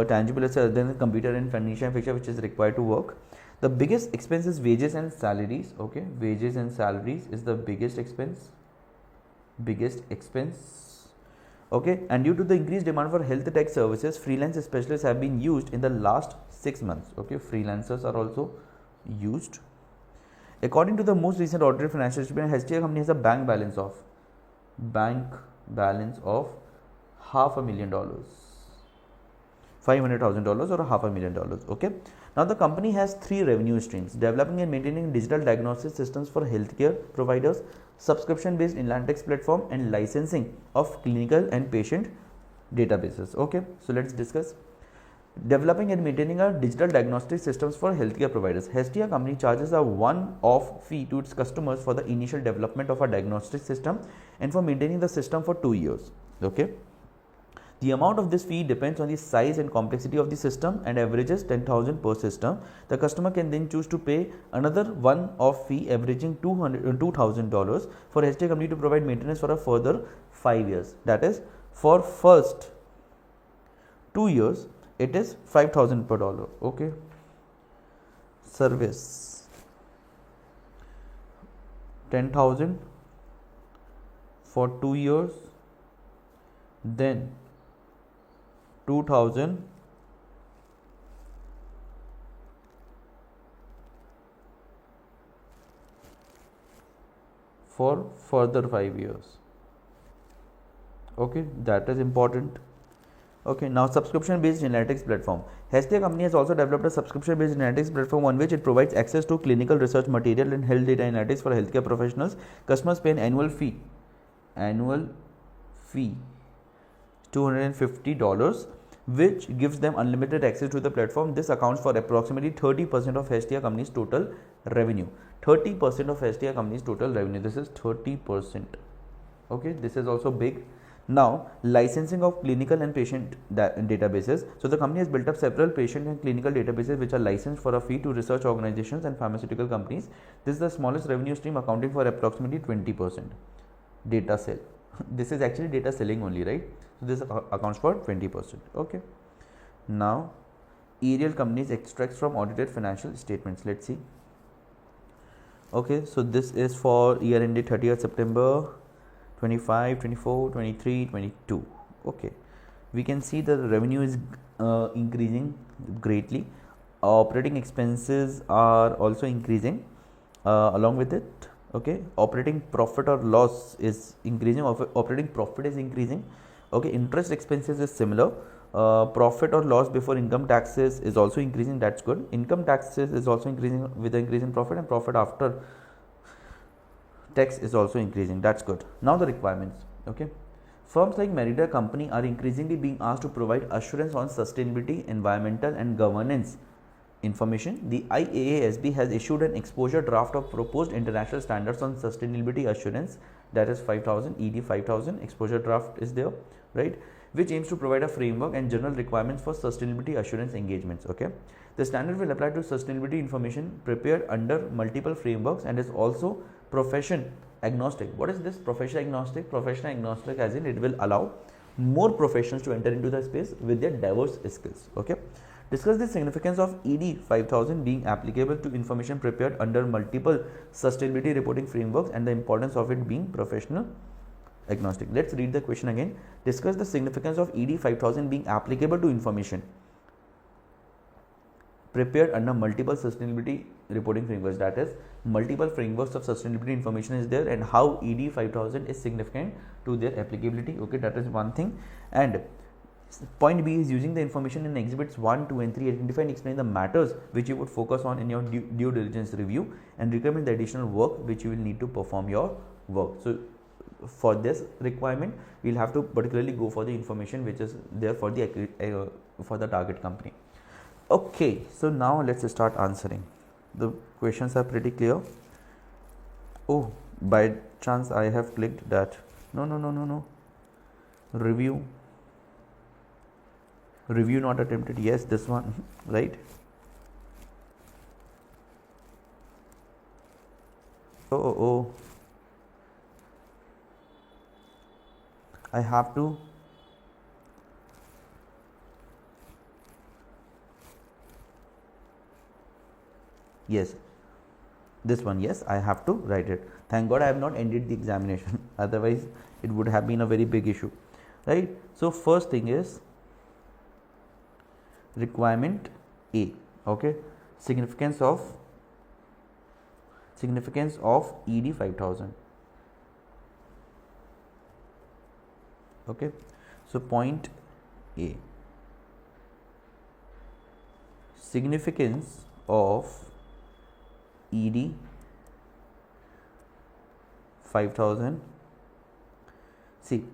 tangible assets other than computer and furniture and fixture which is required to work. The biggest expense is wages and salaries. Okay, wages and salaries is the biggest expense. Okay, and due to the increased demand for health tech services, freelance specialists have been used in the last 6 months. Okay, freelancers are also used. According to the most recent audited financial statement, HTA company has a bank balance of $500,000, $500,000 or $500,000. Okay, now the company has 3 revenue streams: developing and maintaining digital diagnostic systems for healthcare providers, subscription based analytics platform, and licensing of clinical and patient databases. Okay, so let's discuss. Developing and maintaining a digital diagnostic systems for healthcare providers. HTA company charges a one-off fee to its customers for the initial development of a diagnostic system and for maintaining the system for 2 years. Okay, the amount of this fee depends on the size and complexity of the system and averages 10,000 per system. The customer can then choose to pay another one-off fee averaging $2,000 for HTA company to provide maintenance for a further 5 years. That is, for first 2 years it is 5,000 per dollar. Okay, service 10,000 for 2 years, then 2,000 for further 5 years. Okay, that is important. Okay, now subscription based analytics platform. HTA company has also developed a subscription based analytics platform on which it provides access to clinical research material and health data analytics for healthcare professionals. Customers pay an annual fee $250, which gives them unlimited access to the platform. This accounts for approximately 30% of HTA company's total revenue. 30% of HTA company's total revenue. This is 30%. Okay, this is also big. Now, licensing of clinical and patient databases. So the company has built up several patient and clinical databases which are licensed for a fee to research organizations and pharmaceutical companies. This is the smallest revenue stream, accounting for approximately 20%. Data sale. This is actually data selling only, right? So this accounts for 20%. Okay. Now, aerial companies extracts from audited financial statements. Let's see. Okay, so this is for year ended 30th September 25, 24, 23, 22. Okay, we can see the revenue is increasing greatly. Operating expenses are also increasing along with it. Okay, operating profit or loss is increasing. Operating profit is increasing. Okay, interest expenses is similar. Profit or loss before income taxes is also increasing. That's good. Income taxes is also increasing with the increase in profit, and profit after tax is also increasing. That's good. Now the requirements. Okay, firms like Merida company are increasingly being asked to provide assurance on sustainability, environmental and governance information. The IAASB has issued an exposure draft of proposed international standards on sustainability assurance, that is 5000 ED 5000 exposure draft is there, right, which aims to provide a framework and general requirements for sustainability assurance engagements. Okay, the standard will apply to sustainability information prepared under multiple frameworks and is also profession agnostic. What is this profession agnostic? Profession agnostic as in it will allow more professionals to enter into the space with their diverse skills. Okay, discuss the significance of ED 5000 being applicable to information prepared under multiple sustainability reporting frameworks and the importance of it being professional agnostic. Let's read the question again. Discuss the significance of ED 5000 being applicable to information prepared under multiple sustainability reporting frameworks. That is, multiple frameworks of sustainability information is there, and how ED 5000 is significant to their applicability. Okay, that is one thing. And point B is using the information in exhibits 1, 2 and 3, identify and explain the matters which you would focus on in your due diligence review and recommend the additional work which you will need to perform your work. So for this requirement, we'll have to particularly go for the information which is there for the target company. Okay, so now let's start answering. The questions are pretty clear. Oh, by chance I have clicked that. No. Review not attempted. Yes, this one, right? Oh. I have to Yes, this one, yes, I have to write it. Thank God I have not ended the examination, otherwise it would have been a very big issue, right? So first thing is requirement A, okay, significance of ED 5000. Okay, so point A, significance of ED 5000. See,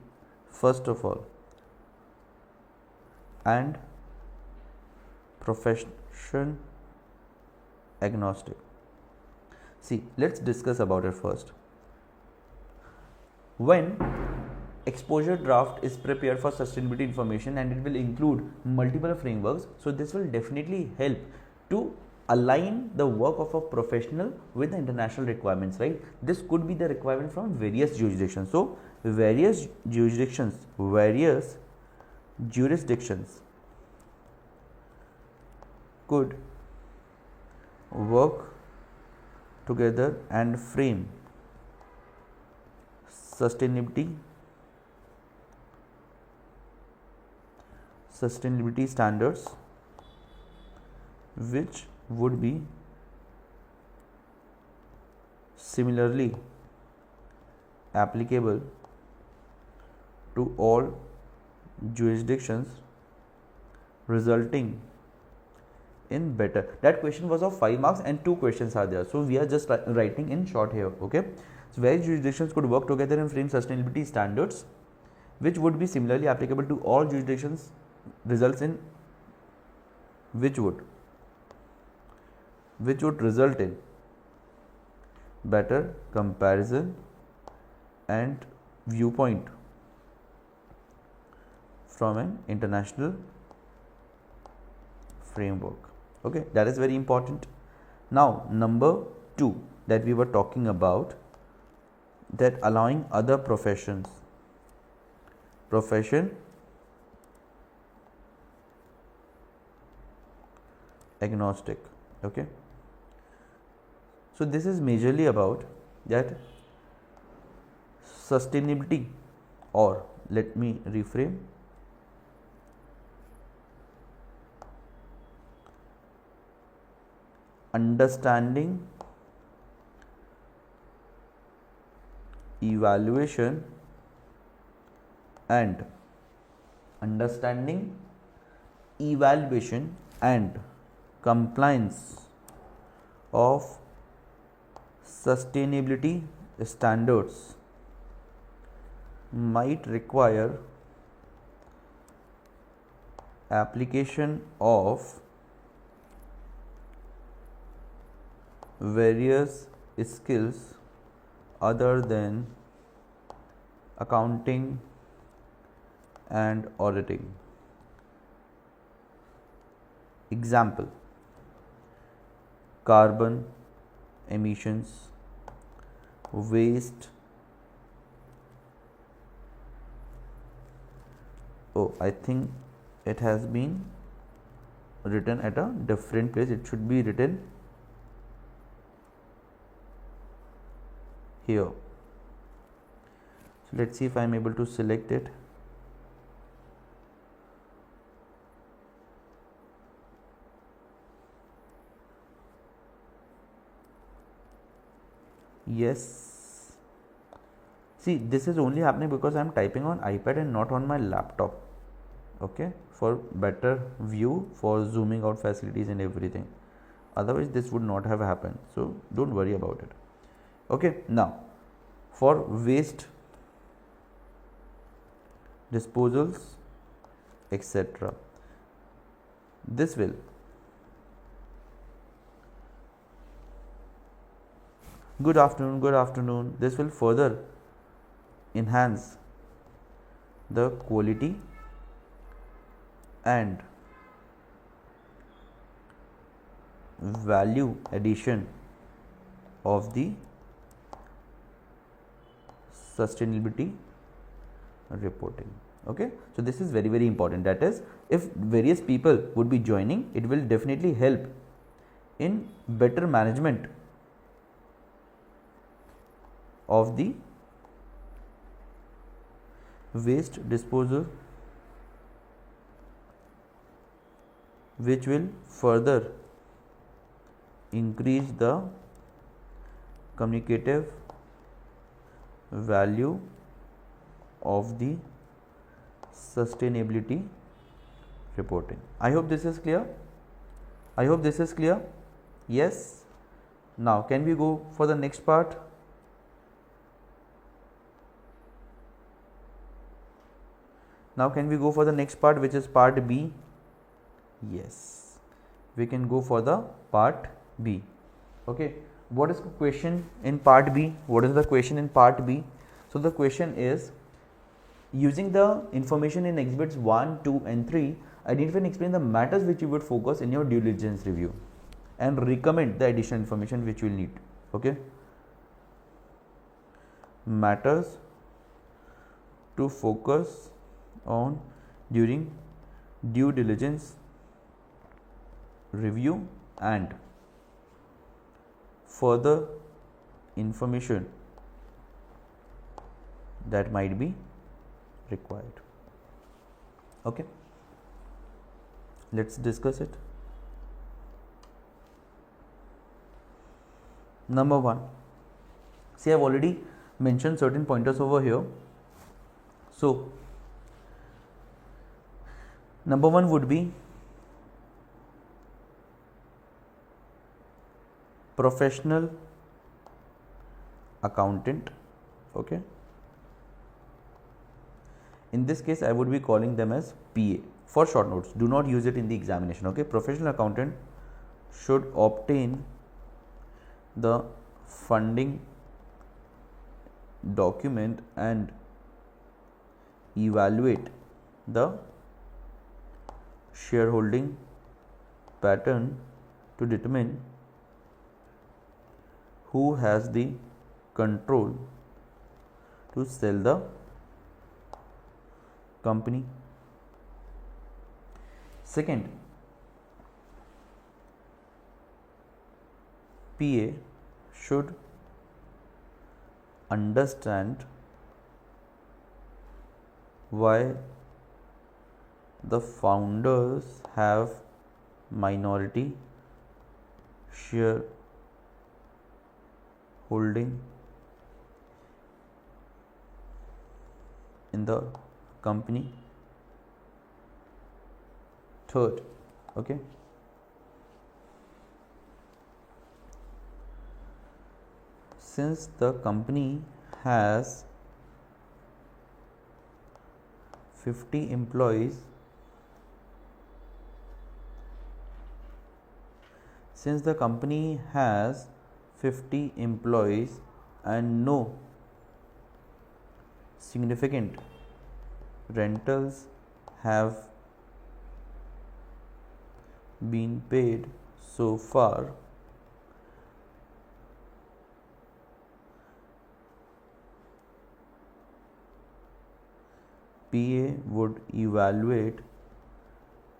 first of all, and profession agnostic. See, let's discuss about it first. When exposure draft is prepared for sustainability information and it will include multiple frameworks, so this will definitely help to align the work of a professional with the international requirements, right? This could be the requirement from various jurisdictions. So various jurisdictions could work together and frame sustainability standards which would be similarly applicable to all jurisdictions, resulting in better. That question was of 5 marks and 2 questions are there, so we are just writing in short here. Okay, so various jurisdictions could work together and frame sustainability standards which would be similarly applicable to all jurisdictions, results in which would result in better comparison and viewpoint from an international framework. Okay, that is very important. Now number 2 that we were talking about, that allowing other profession agnostic. Okay, so this is majorly about that sustainability, or let me reframe, understanding, evaluation and compliance of sustainability standards might require application of various skills other than accounting and auditing. Example: carbon emissions, waste. Oh, I think it has been written at a different place. It should be written here. So let's see if I am able to select it. Yes. See, this is only happening because I am typing on iPad and not on my laptop. Okay, for better view, for zooming out facilities and everything. Otherwise, this would not have happened. So don't worry about it. Okay, now for waste disposals, etc. This will good afternoon. This will further enhance the quality and value addition of the sustainability reporting. Okay, so this is very, very important. That is, if various people would be joining, it will definitely help in better management of the waste disposal, which will further increase the communicative value of the sustainability reporting. I hope this is clear. I hope this is clear. Yes. Now can we go for the next part? Now can we go for the next part, which is part B? Yes, we can go for the part B. Okay, what is the question in part B? What is the question in part B? So the question is, using the information in exhibits 1, 2 and 3, identify and explain the matters which you would focus in your due diligence review and recommend the additional information which you will need. Okay, matters to focus on during due diligence review and further information that might be required. Okay, let's discuss it. Number 1, see, I've already mentioned certain pointers over here. So number 1 would be professional accountant. Okay, in this case I would be calling them as PA for short notes. Do not use it in the examination. Okay, professional accountant should obtain the funding document and evaluate the shareholding pattern to determine who has the control to sell the company. Second, PA should understand why the founders have minority share holding in the company. Third, okay, since the company has 50 employees, since the company has 50 employees and no significant rentals have been paid so far, PA would evaluate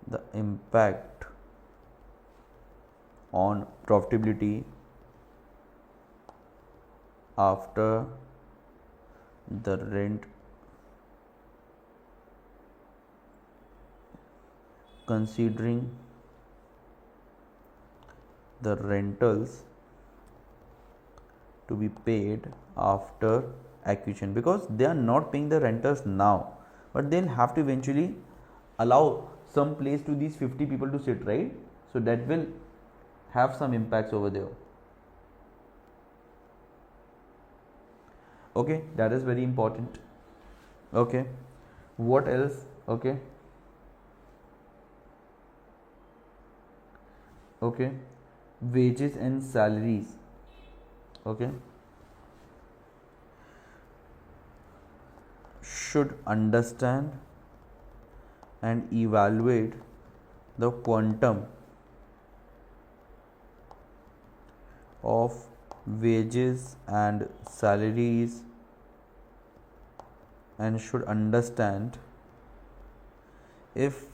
the impact on profitability after the rent, considering the rentals to be paid after acquisition, because they are not paying the renters now, but they'll have to eventually allow some place to these 50 people to sit, right? So that will have some impacts over there. Okay, that is very important. Okay, what else? Okay, okay, wages and salaries. Okay, should understand and evaluate the quantum of wages and salaries and should understand if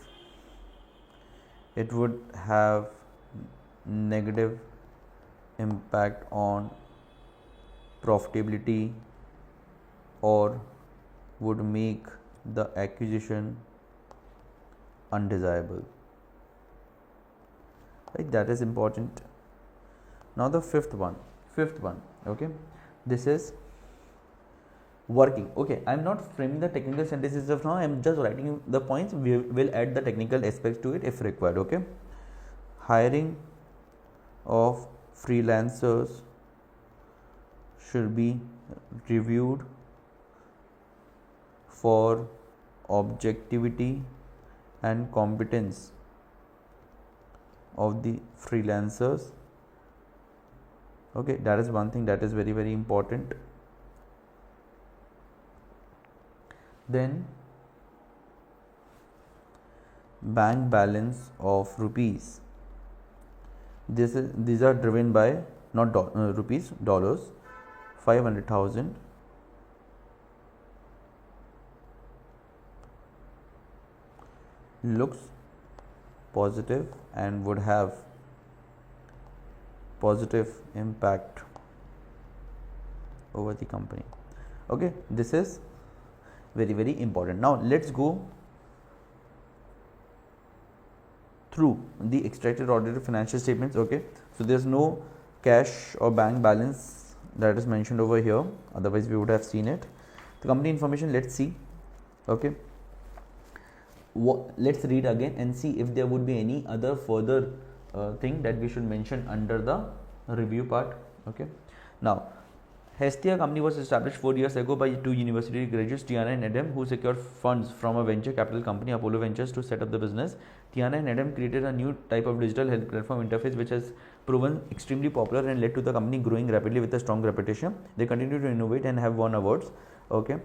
it would have negative impact on profitability or would make the acquisition undesirable. Right, that is important. Now the fifth one, okay, this is working. Okay, I'm not framing the technical sentences of now, I'm just writing the points. We will add the technical aspects to it if required. Okay, hiring of freelancers should be reviewed for objectivity and competence of the freelancers. Okay, that is one thing that is very, very important. Then bank balance of rupees. These are driven by not rupees, dollars. 500,000 looks positive and would have positive impact over the company. Okay, this is very, very important. Now let's go through the extracted audited financial statements. Okay, so there's no cash or bank balance that is mentioned over here, otherwise we would have seen it. The company information, let's see. Okay, let's read again and see if there would be any other further thing that we should mention under the review part. Okay, now Hestia company was established 4 years ago by two university graduates, Tiana and Adam, who secured funds from a venture capital company, Apollo Ventures, to set up the business. Tiana and Adam created a new type of digital health platform interface which has proven extremely popular and led to the company growing rapidly with a strong reputation. They continue to innovate and have won awards. Okay,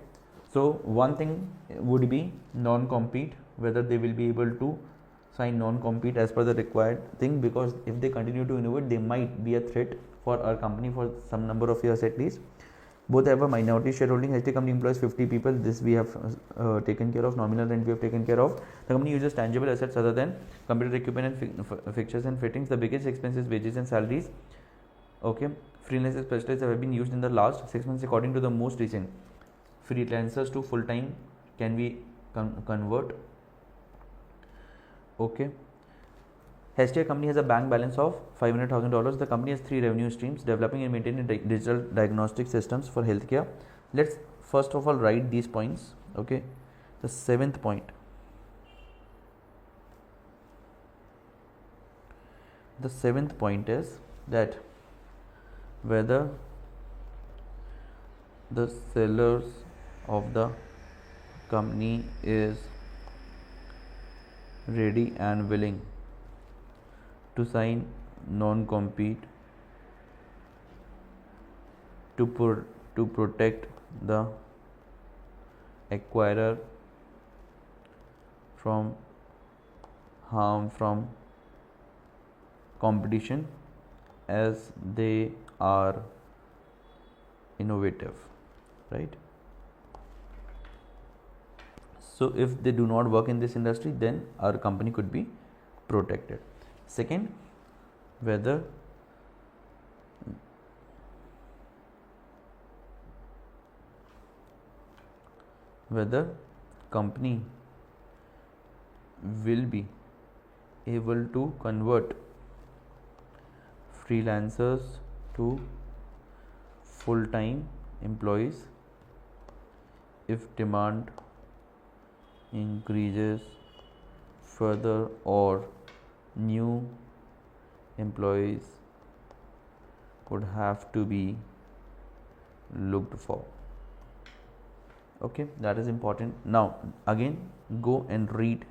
so one thing would be non-compete, whether they will be able to sign non-compete as per the required thing, because if they continue to innovate, they might be a threat for our company for some number of years at least. Both have a minority shareholding. HT company employs 50 people. This we have taken care of. Nominal rent we have taken care of. The company uses tangible assets other than computer equipment and fixtures and fittings. The biggest expenses wages and salaries. Okay, freelancer specialists have been used in the last 6 months. According to the most recent, freelancers to full time can we convert. Okay, HTA company has a bank balance of $500,000. The company has 3 revenue streams: developing and maintaining digital diagnostic systems for healthcare. Let's first of all write these points. Okay, the seventh point. The seventh point is that whether the sellers of the company is ready and willing to sign non-compete to protect the acquirer from harm from competition, as they are innovative, right? So if they do not work in this industry, then our company could be protected. Second, whether company will be able to convert freelancers to full-time employees if demand increases further or new employees would have to be looked for. Okay, that is important. Now again go and read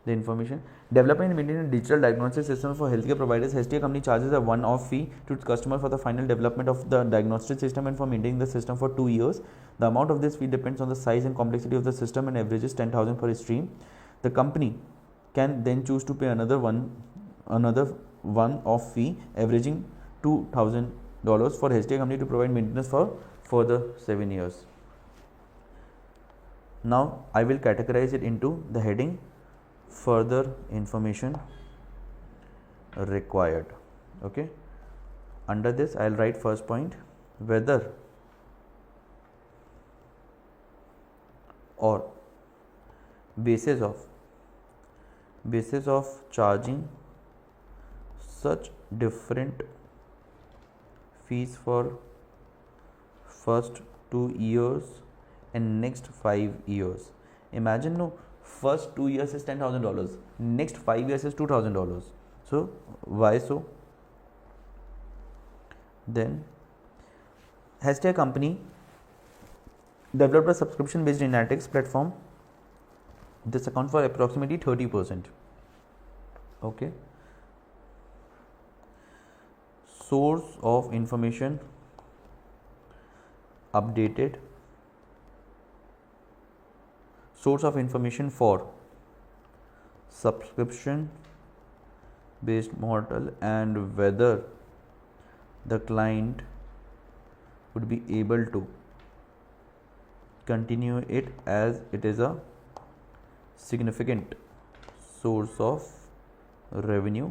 the information. Developing and maintaining a digital diagnostic system for healthcare providers. HTA company charges a one-off fee to its customer for the final development of the diagnostic system and for maintaining the system for 2 years. The amount of this fee depends on the size and complexity of the system and averages 10,000 per stream. The company can then choose to pay another one-off fee averaging $2,000 for HTA company to provide maintenance for further 7 years. Now I will categorize it into the heading further information. required. Okay, under this I'll write first point, whether or basis of charging such different fees for first 2 years and next 5 years. Imagine, no, first 2 years is $10,000, next 5 years is $2,000. So why so? Then, has a company developed a subscription based analytics platform? This accounts for approximately 30%. Okay. Source of information updated. Source of information for subscription based model, and whether the client would be able to continue it as it is a significant source of revenue,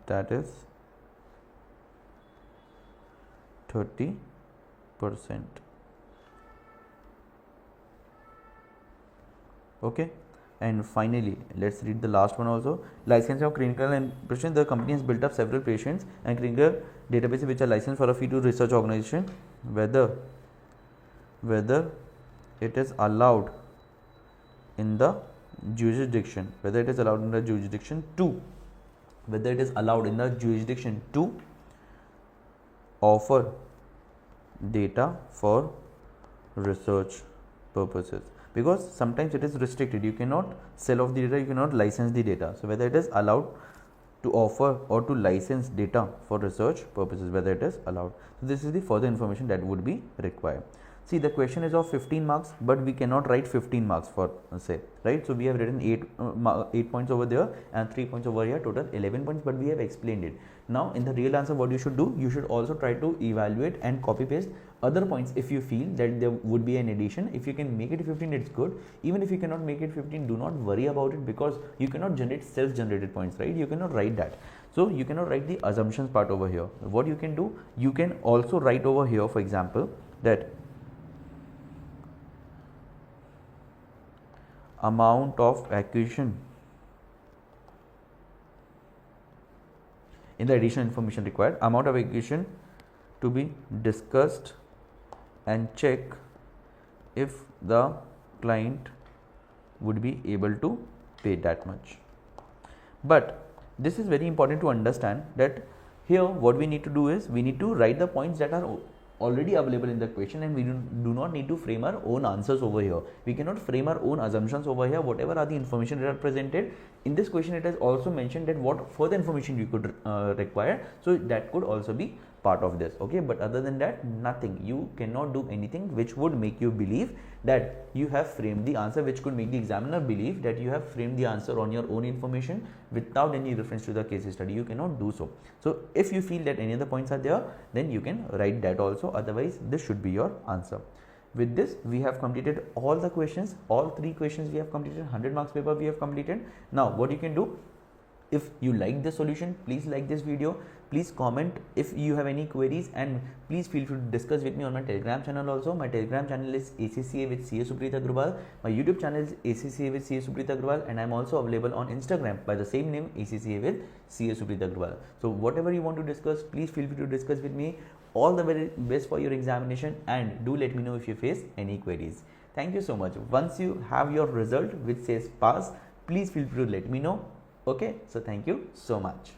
that is 30%. Okay, and finally let's read the last one also. Licensing of clinical and patient. The company has built up several patients and clinical databases which are licensed for a fee to research organization, whether it is allowed in the jurisdiction, whether it is allowed in the jurisdiction to offer data for research purposes, because sometimes it is restricted, you cannot sell off the data, you cannot license the data. So whether it is allowed to offer or to license data for research purposes, whether it is allowed. So this is the further information that would be required. See, the question is of 15 marks, but we cannot write 15 marks for say, right? So we have written 8 points over there and 3 points over here, total 11 points, but we have explained it. Now in the real answer, what you should do, you should also try to evaluate and copy paste other points if you feel that there would be an addition. If you can make it 15, it's good. Even if you cannot make it 15, do not worry about it, because you cannot generate self-generated points, right? You cannot write that. So you cannot write the assumptions part over here. What you can do, you can also write over here, for example, that amount of acquisition in the additional information required, amount of acquisition to be discussed, and check if the client would be able to pay that much. But this is very important to understand that here what we need to do is we need to write the points that are already available in the question, and we do not need to frame our own answers over here. We cannot frame our own assumptions over here. Whatever are the information that are presented in this question, it has also mentioned that what further information you could require, so that could also be part of this. Okay, but other than that, nothing. You cannot do anything which would make you believe that you have framed the answer, which could make the examiner believe that you have framed the answer on your own information without any reference to the case study. You cannot do so. So if you feel that any other points are there, then you can write that also. Otherwise, this should be your answer. With this, we have completed all the questions, all 3 questions we have completed, 100 marks paper we have completed. Now what you can do, if you like the solution, please like this video, please comment if you have any queries, and please feel free to discuss with me on my Telegram channel also. My Telegram channel is ACCA with CA Supreet Agrawal. My YouTube channel is ACCA with CA Supreet Agrawal, and I am also available on Instagram by the same name, ACCA with CA Supreet Agrawal. So whatever you want to discuss, please feel free to discuss with me. All the very best for your examination, and do let me know if you face any queries. Thank you so much. Once you have your result which says pass, please feel free to let me know. Okay, so thank you so much.